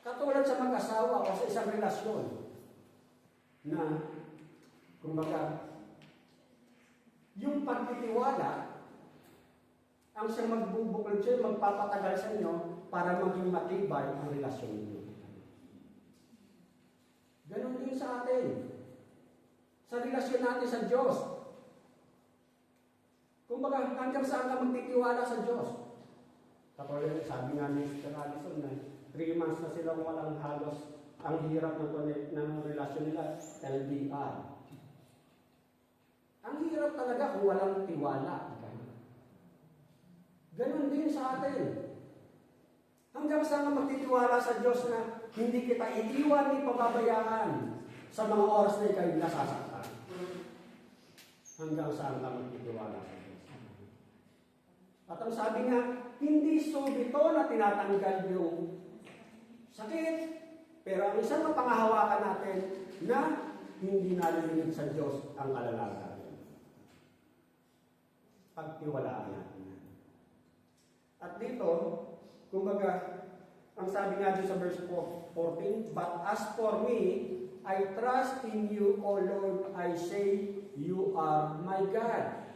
Katulad sa mag-asawa o sa isang relasyon na, kumbaga, yung pagtitiwala ang siyang magbubukod siya, magpapatagal sa inyo para maging matibay ang relasyon ninyo. Ganon din sa atin. Sa relasyon natin sa Diyos. Kumbaga, hanggang saan ka magtitiwala sa Diyos? Kapag sabi nga ni Mr. Allison na 3 months na silang walang halos ang hirap ng relasyon nila, LDR. Ang hirap talaga kung walang tiwala. Ganon din sa atin. Hanggang saan ka magtitiwala sa Diyos na hindi kita iiwan ni pababayaan sa mga oras na ikaw'y nasasaktan? Hanggang saan ka magtitiwala sa Diyos? At ang sabi nga, hindi subito na tinatanggal yung sakit, pero ang isang mapangahawakan natin na hindi nalilingid sa Diyos ang kalalagan. Pagtiwalaan natin. At dito, kumbaga, ang sabi nga dito sa verse 14, "But as for me, I trust in you, O Lord, I say, you are my God."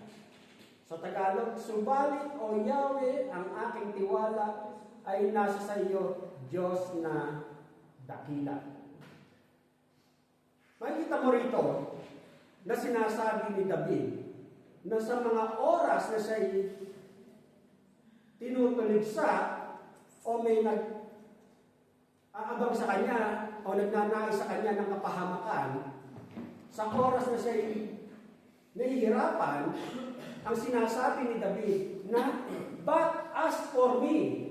Sa Tagalog, "Subalit, O Yahweh, ang aking tiwala ay nasa sa iyo, Diyos na dakila." Makikita mo rito na sinasabi ni David na sa mga oras na siya'y tinutuligsa o may nag-aabang sa kanya o nagnanais sa kanya ng kapahamakan, sa oras na siya'y nahihirapan, ang sinasabi ni David na, "But as for me,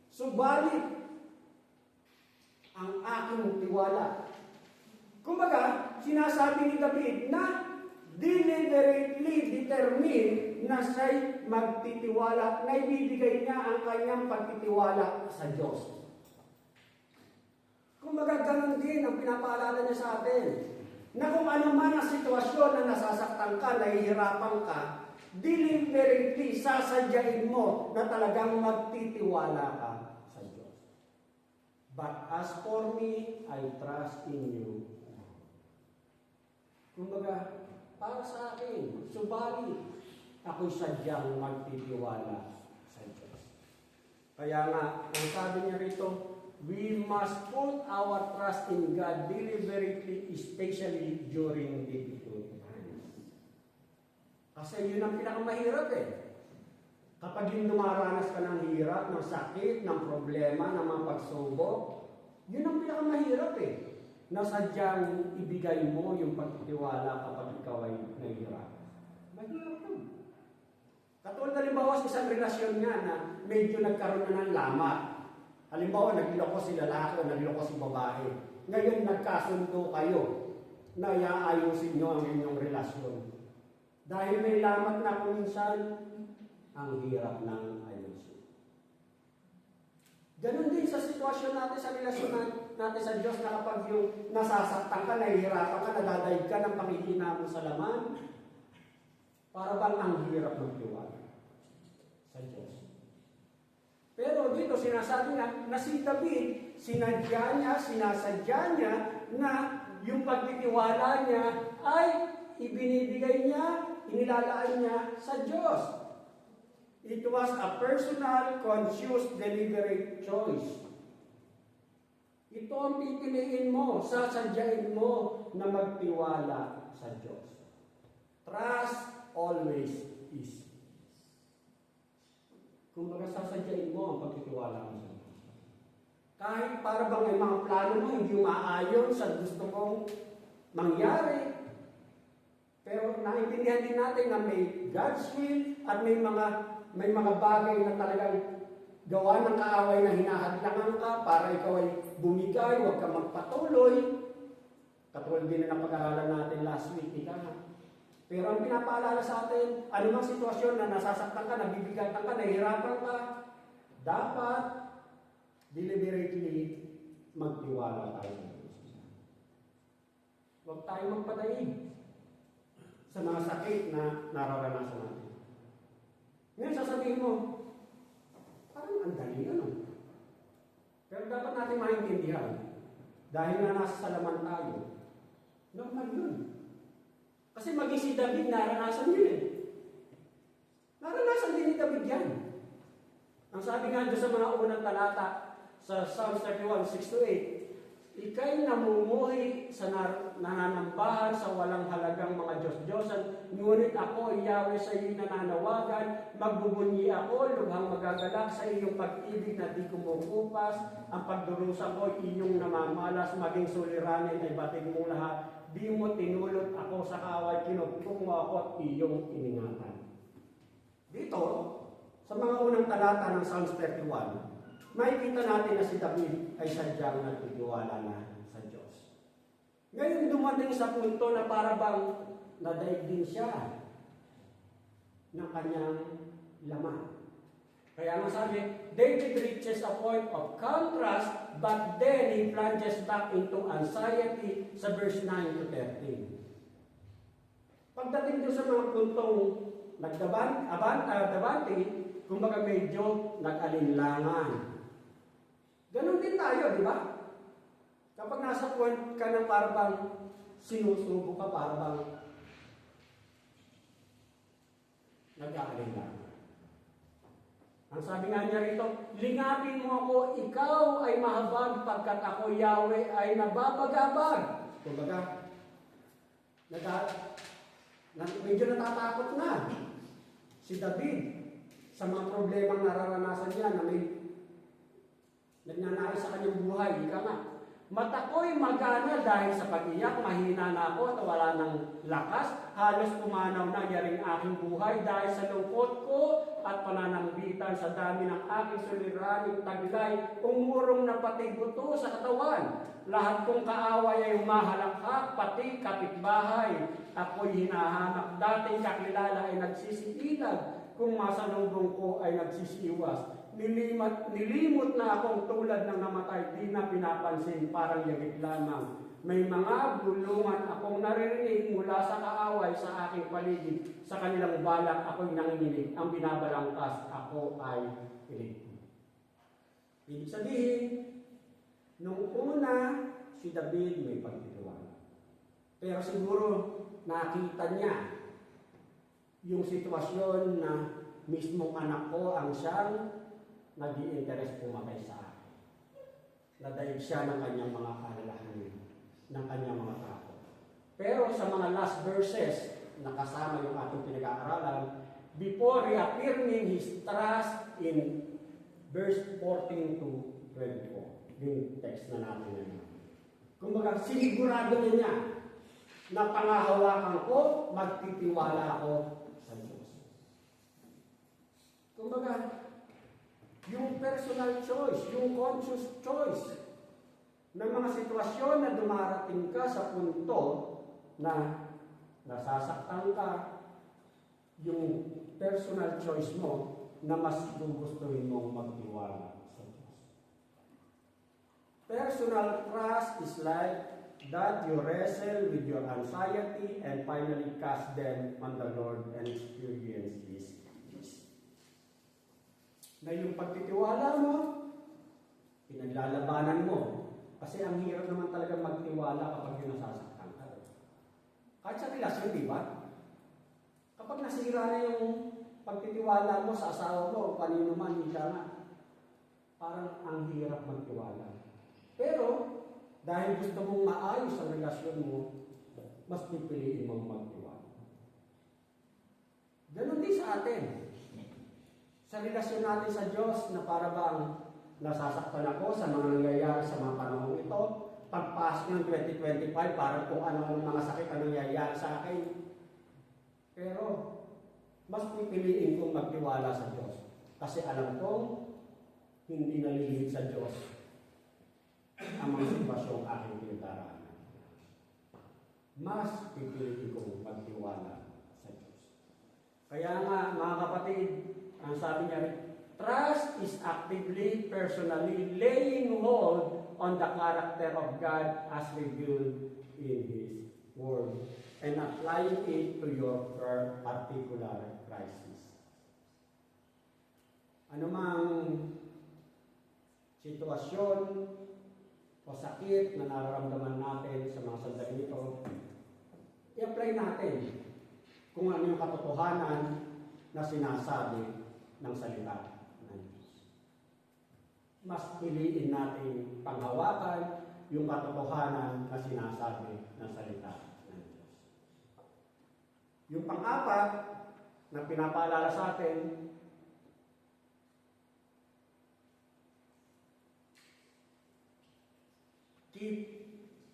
subalit ang aking tiwala." Kumbaga, sinasabi ni David na deliberately determined na siya'y magtitiwala, na ibibigay niya ang kanyang pagtitiwala sa Diyos. Kumbaga, ganun din ang pinapaalala niya sa atin, na kung ano man ang sitwasyon na nasasaktan ka, nahihirapan ka, deliberately sasadyain mo na talagang magtitiwala ka sa Diyos. "But as for me, I trust in you." Kumbaga, para sa akin, subalit ako'y sadyang magtitiwala sa Diyos. Kaya nga, ang sabi niya rito, we must put our trust in God deliberately, especially during difficult times. Kasi yun ang pinakamahirap eh. Kapag yung dumaranas ka ng hirap, ng sakit, ng problema, ng mga pagsubok, yun ang pinakamahirap eh. Na sadyang ibigay mo yung pagtitiwala kapag ikaw ay nahihirap. Mahirap yun. Katulad halimbawa sa isang relasyon nga na medyo nagkaroon na ng lamat. Halimbawa, nagloko si lalaki o nagloko si babae. Ngayon, nagkasundo kayo na iaayusin nyo ang inyong relasyon. Dahil may lamat na kung minsan, ang hirap ng ayusin. Ganon din sa sitwasyon natin sa relasyon natin sa Diyos na kapag yung nasasaktan ka, nahihirapan ka, nadadaig ka ng panghihina mo sa laman, para bang ang hirap magtiwala sa Diyos. Pero dito sinasabi na si David, sinasadya niya na yung pagtitiwala niya ay ibinibigay niya, inilalaan niya sa Diyos. It was a personal, conscious, deliberate choice. Ito ang pipiliin mo, sasadyain mo na magtiwala sa Diyos. Trust always is. Kung sasadyain mo ang pagtitiwala mo sa Diyos. Kahit para bang may mga plano mo hindi umaayon sa gusto mong mangyari, pero naintindihan din natin na may God's will at may mga bagay na talagang gawa ng kaaway na hinahadlangan ka para ikaw ay bumigay, huwag ka magpatuloy. Katulad din na pag-aralan natin last week, Pero ang pinapaalala sa atin, anumang sitwasyon na nasasaktan ka, nabibigatan ka, nahihirapan ka, dapat deliberately magtiwala tayo sa Diyos. Huwag tayo magpadaig sa mga sakit na nararanasan natin. Ngayon sasabihin mo, parang ang dali Pero dapat natin maintindihan, dahil na nasa salaman tayo, normal yun. Kasi maging si David, naranasan yun eh. Naranasan din ni David yan. Ang sabi nga doon sa mga unang talata, sa Psalms 31, 6-8, Ika'y namumuhi sa nananambahan sa walang halagang mga Diyos-Diyosan, ngunit ako, Yahweh, sa iyong nananawagan, magbubunyi ako, lubhang magagalak sa iyong pag-ibig na di kumukupas, ang pagdurusa ko, iyong namamalas, maging suliranin ay batig mong lahat, di mo tinulot ako sa kaway, kinugtong mo ako at iyong iningatan. Dito, sa mga unang talata ng Psalms 31, makikita natin na si David ay sadyang nagtitiwala na sa Diyos. Ngayon dumating sa punto na para bang nadaig din siya ng kanyang laman. Kaya nga sabi, David reaches a point of contrast, but then he plunges back into anxiety sa verse 9 to 13. Pagdating doon sa mga puntong nagdabante, kumbaga medyo nag-alinlangan. Ganon din tayo, di ba? Kapag nasa point ka ng parang sinusubo ka, parang nag-aalinlangan. Ang sabi nga niya rito, lingapin mo ako, ikaw ay mahabag pagkat ako, Yahweh, ay nababagabag. Kumbaga, medyo natatakot na si David sa mga problemang nararanasan niya na may nagnanais sa kanyang buhay. Ika nga, mata ko'y magana dahil sa pag-iyak, mahina na ako at wala ng lakas, halos pumanaw na yaring aking buhay dahil sa lungkot ko at pananambitan sa dami ng aking suliraning taglay, umurong na pati buto sa katawan. Lahat kong kaaway ay humahalakhak, pati kapitbahay. Ako'y hinahamak, dating kakilala ay nagsisiilag, kung masalubong ko ay nagsisiiwas. Nilimot na akong tulad ng namatay, di na pinapansin, parang yagit lamang. May mga bulungan akong naririnig mula sa kaaway sa aking paligid. Sa kanilang balak ako'y nanginginig. Ang binabalangkas, ako ay pilig. Ibig sabihin, nung una, si David may pagtitiwala. Pero siguro, nakita niya yung sitwasyon na mismong anak ko ang siyang nag-i-interest pumatay sa akin. Nadaig siya ng kanyang mga alalahanin, ng kanyang mga takot. Pero sa mga last verses, nakasama yung ating pinag-aaralan, before reaffirming his trust in verse 14 to 24, yung text na natin ngayon. Kumbaga, sinigurado niya na pangahawakan ko, magtitiwala ako sa Diyos. Kumbaga, yung personal choice, yung conscious choice ng mga sitwasyon na dumarating ka sa punto na nasasaktan ka, yung personal choice mo na mas gugustuhin mong magtiwala sa Diyos. Personal trust is like that you wrestle with your anxiety and finally cast them on the Lord and experience His peace. Na yung pagtitiwala mo, pinaglalabanan mo. Kasi ang hirap naman talaga magtiwala kapag yung nasasaktan ka. Kahit sa relasyon, di ba? Kapag nasira na yung pagtitiwala mo sa asawa mo, kanino man, hindi ka nga, parang ang hirap magtiwala. Pero, dahil gusto mong maayos ang relasyon mo, mas pipiliin mong magtiwala. Ganon din sa atin. Sa relasyon natin sa Diyos na para bang nasasaktan ako sa mga nangyayari sa mga panahon ito, pagpasok ng 2025, parang kung ano-ano mga sakit ang nangyayari sa akin. Pero, mas pipiliin kong magtiwala sa Diyos. Kasi alam kong hindi nalilid sa Diyos ang mga sitwasyong aking pinagdaraanan. Mas pipiliin kong magtiwala sa Diyos. Kaya nga, mga kapatid, ang sabi niya rin, trust is actively, personally laying hold on the character of God as revealed in His Word and applying it to your particular crisis. Anumang sitwasyon o sakit na nararamdaman natin sa mga sandali ito, i-apply natin kung ano yung katotohanan na sinasabi ng salita ng Diyos. Mas piliin natin panghawakan yung katotohanan na sinasabi ng salita ng Diyos. Yung pang-apat na pinapaalala sa atin, keep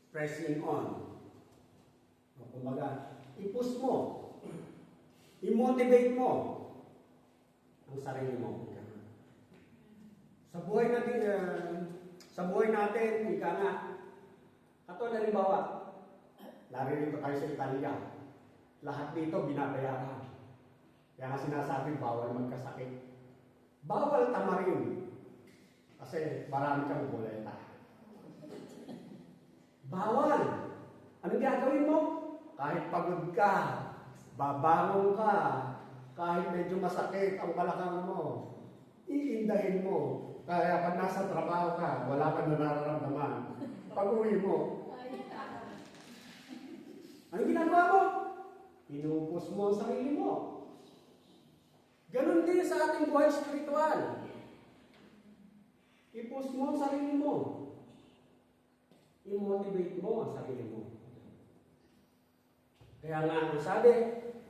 pressing on. O kumbaga, i-push mo, i-motivate mo ang sarili mo. Sa buhay natin, ika nga, katulad halimbawa, naririto tayo sa Italia, lahat dito binabayaran. Kaya nga sinasabi, bawal magkasakit. Bawal tamarin. Kasi marami kang boleta. Bawal. Anong gagawin mo? Kahit pagod ka, babangon ka, kahit medyo masakit ang balakang mo, iindahin mo. Kaya pag nasa trabaho ka, wala kang nararamdaman. Pag-uwi mo, anong ginagawa mo? Pinupos mo ang sarili mo. Ganon din sa ating buhay spiritual. I-push mo ang sarili mo. I-motivate mo ang sarili mo. Kaya nga ang sabi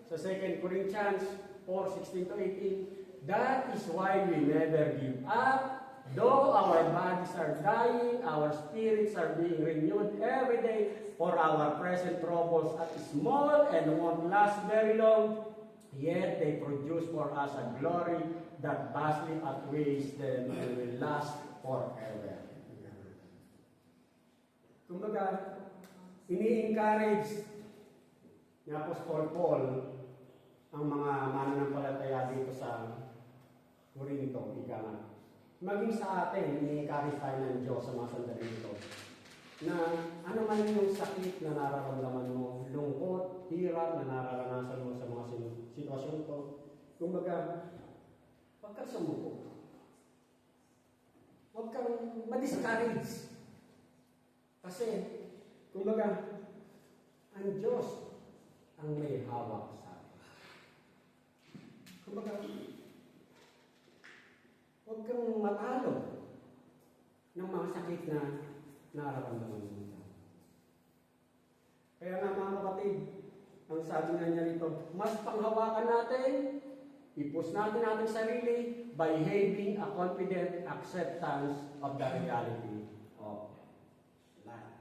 sa 2 Corinthians 4:16-18, that is why we never give up. Though our bodies are dying, our spirits are being renewed every day, for our present troubles are small and won't last very long, yet they produce for us a glory that vastly outweighs them and will last forever. Kumbaga, ini-encourage ni Apostol Paul ang mga mananampalataya dito sa Corinto, ika nga. Maging sa atin, ini-encourage tayo ng Diyos sa mga sandali ito, na ano man yung sakit na nararamdaman mo, lungkot, hirap na nararanasan mo sa mga sitwasyon ko, kumbaga, huwag kang sumuko. Huwag kang ma-discourage. Kasi, kumbaga, ang Diyos ang may hawak sa atin. Kumbaga, huwag kang matalo ng mga sakit na nararamdaman mo. Kaya nga mga kapatid, ang sabi nga niya rito, mas panghawakan natin, i-push natin ating sarili by having a confident acceptance of the reality of life.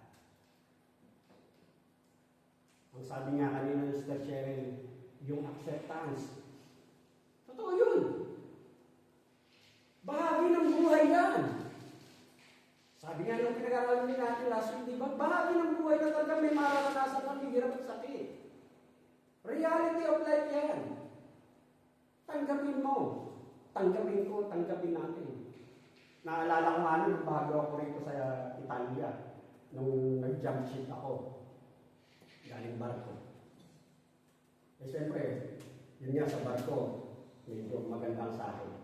Ang sabi nga kanina ni Sister Cheryl, yung acceptance. Totoo yun. Bahagi ng buhay yan. Sabi nga nung pinag-aralan natin last week, di ba? Bahagi ng buhay na talaga may mararanasan ng hirap at sakit. Reality of life yan. Tanggapin mo. Tanggapin ko, tanggapin natin. Naalala ko nga nung bago ako rito sa Italia, nung nag-jump ship ako, galing barko. Eh siyempre, yun nga sa barko, medyo magandang sahod.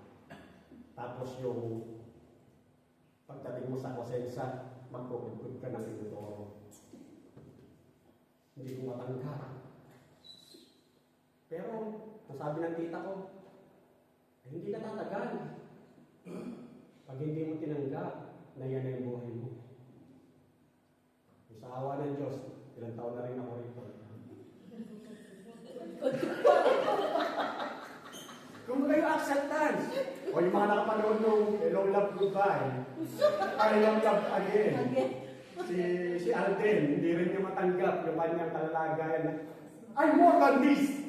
Tapos yung pagdating mo sa Cosenza, magkukudkud ka ng Inodoro. Hindi ko matanggap. Pero, ang sabi ng tita ko, eh, hindi ka tatagal. Pag hindi mo tinanggap, na yan na yung buhay mo. Sa awa ng Diyos, ilang taon na rin ako rito. Kung kayo acceptance, o yung mga nakapanood nung Hello Love Goodbye, I Love Love Again. Si Alden, hindi rin niya matanggap yung kanyang kalalagayan. I'm more than this.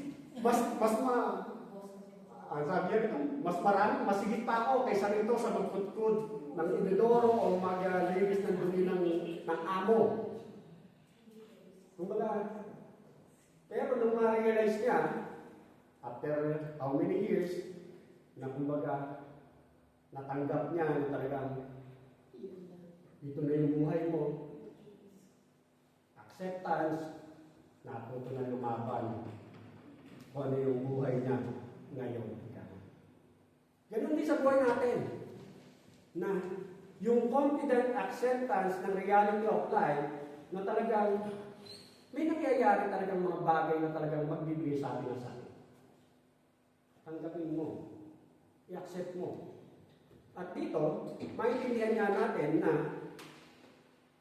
Sabi niya, mas marami, masigit pa ako kaysa rito sa magkutkod ng inodoro o maglibis ng dumi ng amo. Kumbaga, pero nung ma-realize niya, after how many years, na kumbaga, natanggap niya na talagang ito na yung buhay mo. Acceptance, natuto na lumaban kung ano yung buhay niya ngayon. Ganun din sa buhay natin, na yung confident acceptance ng reality of life, na talagang may nangyayari talagang mga bagay na talagang magbibigay sa atin ng sakit. Tanggapin mo. I-accept mo. At dito, maintindihan nga natin na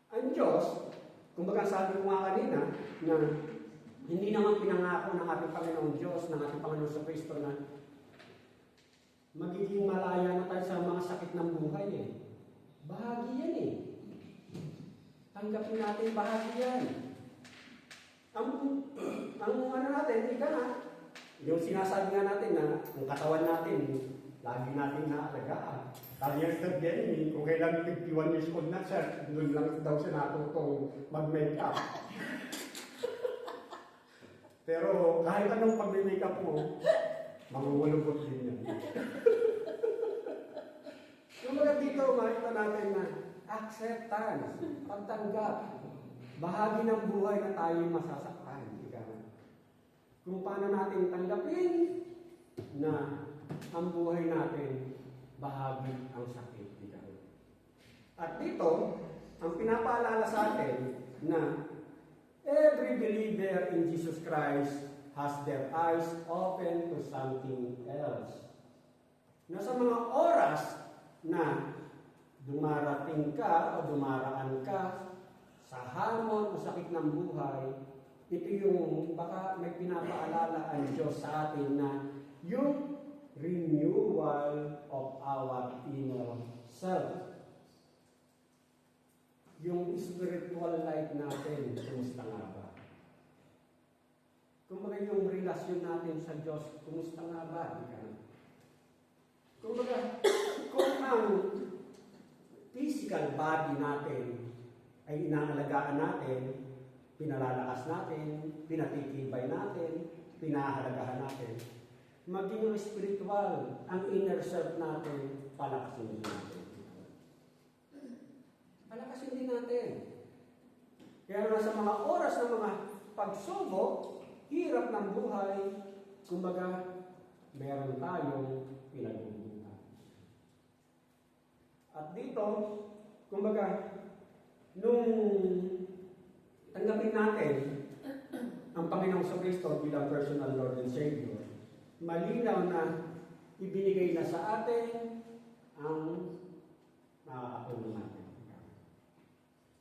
Ang Diyos, kumbaga sabi ko nga kanina, na hindi naman pinangako ng ating Panginoong Diyos, ng ating Panginoon sa Kristo na magiging malaya na tayo sa mga sakit ng buhay eh. Bahagi yan eh. Tanggapin natin bahagi yan. Ang ano natin, ika na, yung sinasabi nga natin na ang katawan natin, lagi natin naalagaan. Sabi yung Sir Jenny, kung kailan 51 years old na siya, doon lang daw siya natutong mag-makeup. Pero kahit anong pag-makeup mo, mangungulubot din yan. Yung mga dito, makita natin na acceptance, pagtanggap, bahagi ng buhay na tayo masasaktan. Kung paano natin tanggapin na ang buhay natin bahagi ang sakit. At dito, ang pinapaalala sa atin na every believer in Jesus Christ has their eyes open to something else. Na sa mga oras na dumarating ka o dumaraan ka sa hamon o sakit ng buhay, ito yung baka may pinapaalala ang Diyos sa atin na yung renewal of our inner self. Yung spiritual life natin, kumusta nga ba? Kumbaga yung relasyon natin sa Diyos, kumusta nga ba? Kumbaga, kung ang physical body natin ay inaalagaan natin, pinalalakas natin, pinatitibay natin, pinahalagahan natin, maging yung spiritual, ang inner self natin, palakasin din natin. Palakasin din natin. Kaya naman sa mga oras ng mga pagsubok, hirap ng buhay, kumbaga, meron tayong pinagbubuhan. At dito, kumbaga, nung tanggapin natin ang Panginoong Kristo bilang personal Lord and Savior, malinaw na ibinigay na sa atin ang nakakatulong natin.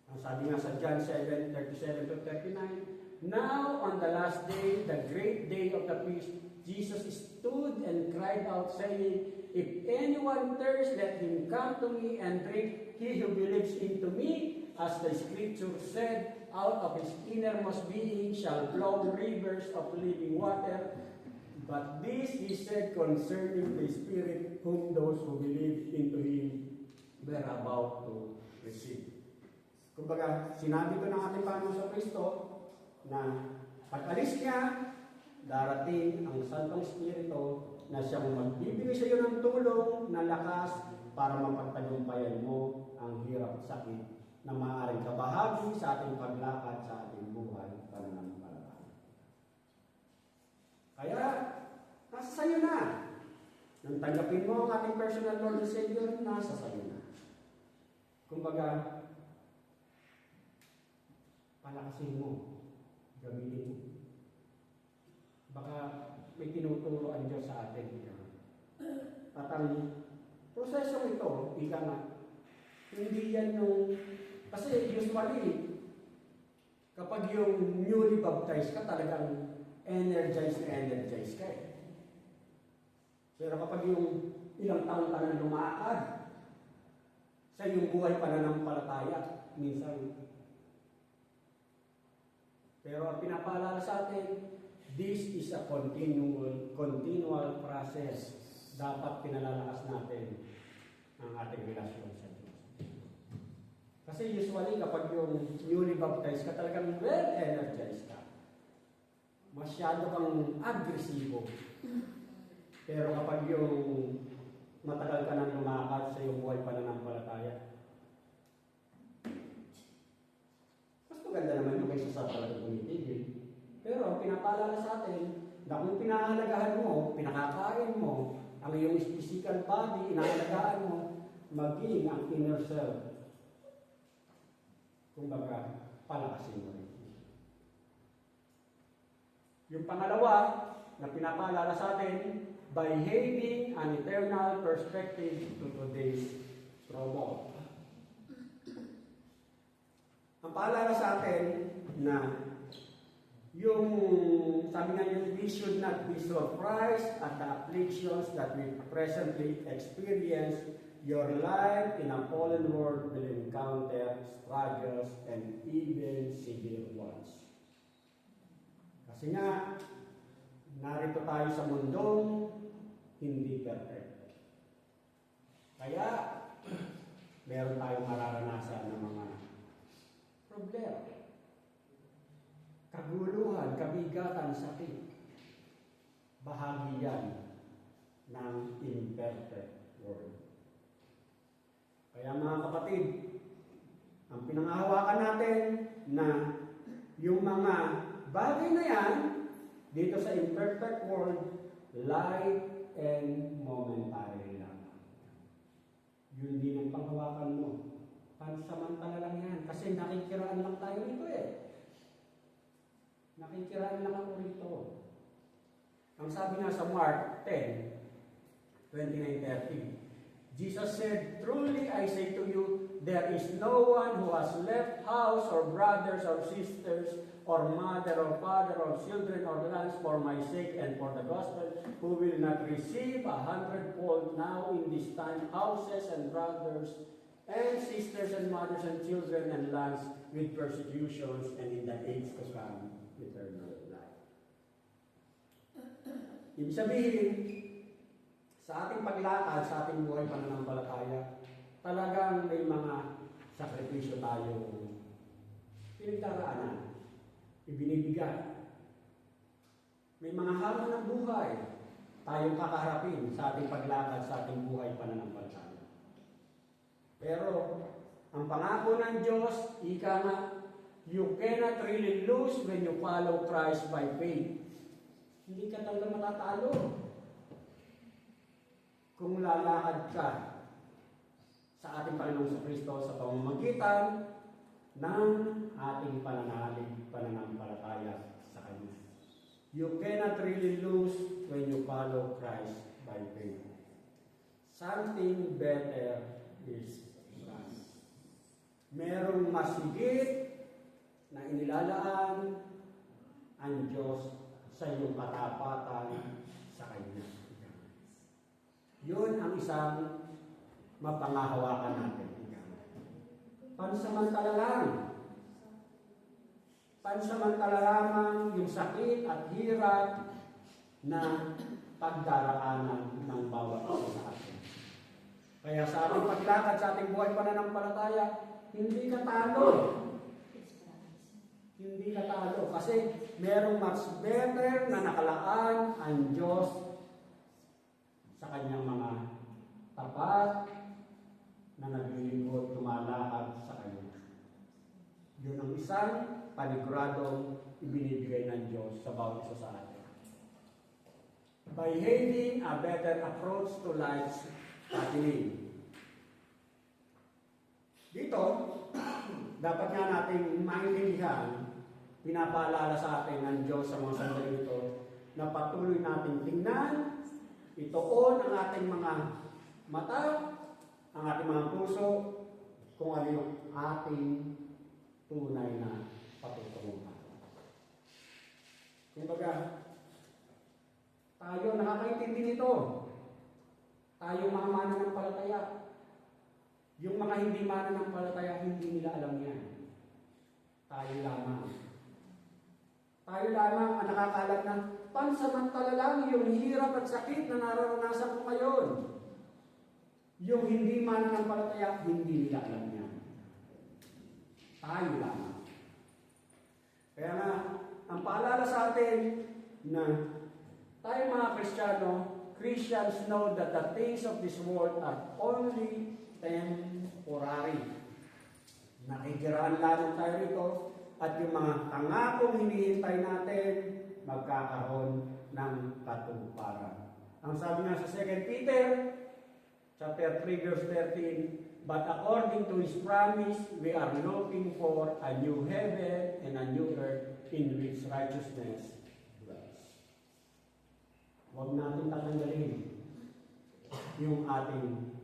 Ang sabi nga sa John 7:37-39, "Now on the last day, the great day of the feast, Jesus stood and cried out, saying, If anyone thirsts, let him come to me and drink. He who believes into me, as the Scripture said, out of his innermost being shall flow rivers of living water. But this he said concerning the Spirit, whom those who believe into him were about to receive." Kumbaga, sinabi ko ng ating Panginoon sa Kristo na pag-alis niya, darating ang Santong Espiritu na siyang magbibigay sa iyo ng tulong, ng lakas para mapagtagumpayan mo ang hirap at sakit na maaaring kabahagi sa ating paglakad sa ating buhay pananampalataya. Kaya, nasa sayo na. Nang tanggapin mo ang ating personal Lord and Savior, nasa sayo na. Kumbaga, palakasin mo, gamitin mo. Baka may tinuturo ang Diyos sa atin. At ang prosesong ito, ika nga, hindi yan yung, kasi usually, kapag yung newly baptized ka, talagang energized ka eh. Pero kapag yung ilang taon ka na lumakad, sa iyong buhay pananampalataya, minsan. Pero ang pinapaalala sa atin, this is a continual process. Dapat pinalalakas natin ang ating relasyon sa Diyos. Kasi usually, kapag yung newly baptized ka, talagang well-energized ka. Masyado kang agresibo. Pero kapag yung matagal ka nang lumakad sa iyong buhay pananampalataya, mas maganda naman yung kaysa sa talagang tumitigil. Pero pinapaalala sa atin na kung pinahalagahan mo, pinakakain mo, ang iyong physical body, inaalagaan mo, maging ang inner self. Kumbaga, palakasin mo rin. Yung pangalawa na pinapaalala sa atin, by having an eternal perspective to today's trouble. Ang paalala sa atin na yung sabi nga niya, we should not be surprised at the afflictions that we presently experience. Your life in a fallen world will encounter struggles and even severe ones. Kasi nga, narito tayo sa mundong hindi perfect. Kaya, meron tayong mararanasan ng mga problema. Kaguluhan, kabigatan, sakit. Bahagi yan ng imperfect world. Kaya mga kapatid, ang pinangahawakan natin na yung mga bagay na yan dito sa imperfect world, light and momentary lang. Yun din ang panghawakan mo. Pansamantala lang yan. Kasi nakikiraan lang tayo rito Nakikiraan lang ako rito. Ang sabi nga sa Mark 10:29-30, Jesus said, "Truly I say to you, there is no one who has left house or brothers or sisters or mother or father or children or lands for my sake and for the gospel, who will not receive 100-fold now in this time houses and brothers and sisters and mothers and children and lands with persecutions, and in the age to come eternal life." Ibig sabihin, sa ating paglakad, sa ating buhay pananampalataya, talagang may mga sakripisyo tayo pinagdaraanan, ibinibigay. May mga hamon ng buhay tayong kakaharapin sa ating paglakad, sa ating buhay pananampalataya. Pero, ang pangako ng Diyos, ika nga, you cannot really lose when you follow Christ by faith. Hindi ka talaga matatalo kung lalakad ka sa ating Panginoong Kristo sa pamamagitan ng ating pananampalataya sa Kanya. You cannot really lose when you follow Christ by faith. Something better is planned. Merong mas higit na inilalaan ang Diyos sa iyong katapatan sa Kanya. Yun ang isang mapangahawakan natin. Pansamantala lang. Pansamantala lamang yung sakit at hirap na pagdaraanan ng bawat isa sa atin. Kaya sa ating paglakad, sa ating buhay pananampalataya, hindi ka talo. Hindi ka talo. Kasi merong much better na nakalaan ang Diyos sa kanyang mga tapat na naglilingkod, tumalakad sa kanya. Yun ang isang paniguradong ibinibigay ng Diyos sa bawat isa sa atin. By having a better approach to life's happening. Dito, dapat nga nating maintindihan, pinapaalala sa atin ng Diyos sa mga sandali ito, na patuloy nating tingnan, ituon ang ating mga mata, ang ating mga puso, kung ano yung ating tunay na patutunguhan. Kumbaga, tayo nakakaintindi nito. Tayo mga mananampalataya. Yung mga hindi mananampalataya, hindi nila alam yan. Tayo lamang. Tayo lamang ang nakakalam na pansamantala lang yung hirap at sakit na nararanasan ko ngayon. Yung hindi mananampalataya, hindi nila alam yan. Tayo lamang. Kaya nga, ang paalala sa atin na tayo mga Christians know that the things of this world are only temporary. Nakikiraan lamang tayo rito at yung mga pangakong hinihintay natin magkakaroon ng katuparan. Ang sabi nga sa 2 Peter chapter 3 verse 13, but according to His promise, we are looking for a new heaven and a new earth in which righteousness dwells. Huwag natin tatanggalin yung ating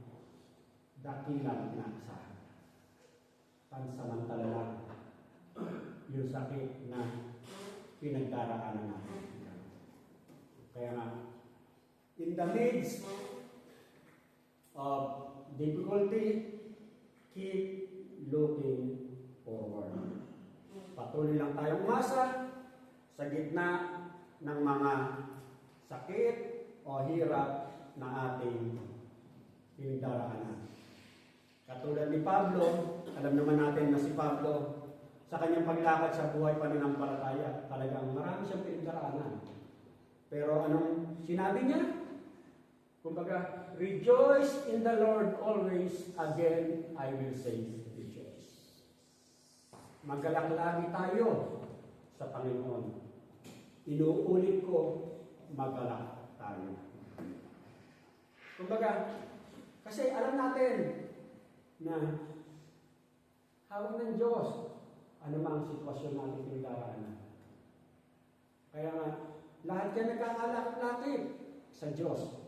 dakilang inaasahan. Pansamantala lang sakit na pinagdaraanan natin. Kaya nga, in the midst of difficulty, keep looking forward. Patuloy lang tayong umasa sa gitna ng mga sakit o hirap na ating pinagdaraanan. Katulad ni Pablo, alam naman natin na si Pablo, sa kanyang paglakad sa buhay pananampalataya, talagang marami siyang pinagdaraanan. Pero anong sinabi niya? Kumbaga, rejoice in the Lord always. Again, I will say, rejoice. Magalak lagi tayo sa Panginoon. Inuulit ko, magalak tayo. Kumbaga, kasi alam natin na hawak ng Diyos anumang sitwasyon natin pinagdaraanan. Kaya nga, lahat yan nagkakalapit sa Diyos.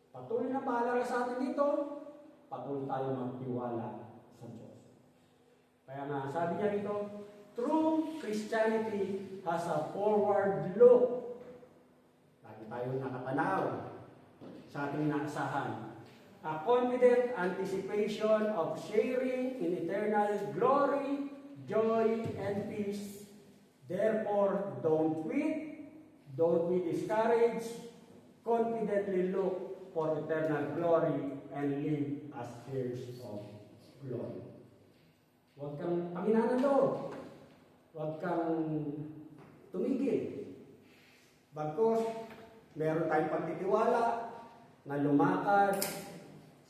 Patuloy na paalala sa atin dito, patuloy tayo magtiwala sa Diyos. Kaya nga, sabi niya dito, true Christianity has a forward look. Lagi tayong nakatanaw sa ating naasahan. A confident anticipation of sharing in eternal glory, joy, and peace. Therefore, don't quit, don't be discouraged, confidently look for eternal glory and live as heirs of glory. Huwag kang panghinaan ng loob. Huwag kang tumigil. Bagkus, meron tayong pagtitiwala na lumakad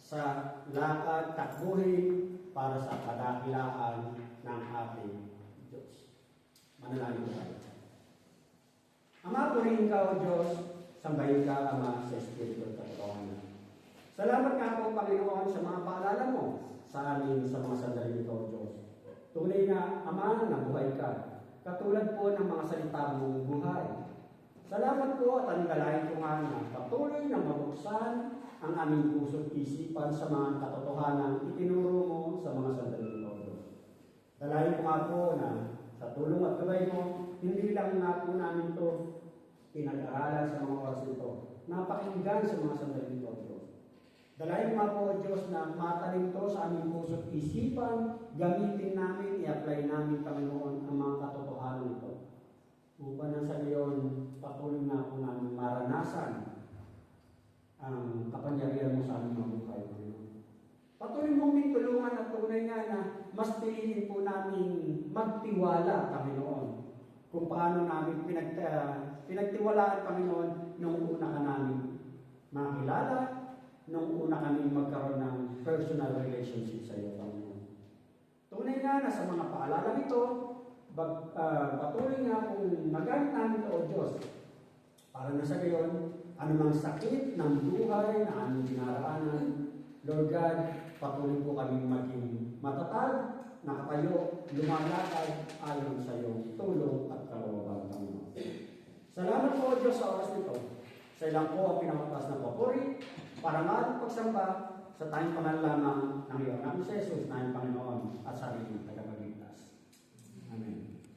sa lakad, takbuhin para sa kadakilaan ng ating Diyos. Manalangin tayo. Ama, purihin ka, O Diyos, sambahin ka, Ama, sa Espiritu at katotohanan. Salamat nga po, Panginoon, sa mga paalala mo sa amin sa mga sandali nito, O Diyos. Tunay na, Ama, na buhay ka, katulad po ng mga salita mong buhay. Salamat po at ang galahin ko nga na patuloy na mabuksan ang aming puso't isipan sa mga katotohanan itinuro mo sa mga sandali nito. Dalahin ko nga po na sa tulong at gabay mo, hindi lang nga po namin ito pinag-aralan sa mga oras nito, napakinggan sa mga sandali nito, Diyos. Dalahin ko nga po, Diyos, na matalim ito sa aming puso't isipan, gamitin namin, i-apply namin, Panginoon, ang mga katotohanan nito. Upang nang sa ngayon, patuloy na po namin maranasan ang kapangyarihan mo sa aming mabuhay. Patuloy mong tulungan at tunay nga na mas piliin po namin magtiwala, Panginoon, kung paano namin pinagtiwalaan, Panginoon, nung una ka namin makilala, nung una kami magkaroon ng personal relationship sa iyo, Panginoon. Tunay nga na sa mga paalala nito, patuloy nga kung magamit namin ito, O Diyos, para na sa gayon, anumang sakit ng buhay na aming dinaraanan, Lord God, patuloy po kami maging matatag, nakatayo, lumalakad ayon sa iyong tulong at kalooban, Panginoon. Salamat po, O Diyos, sa oras nito. Sa ilang po ang pinakatas ng papuri, para nga pagsamba sa tayong pangalan lamang ng iyong namin sa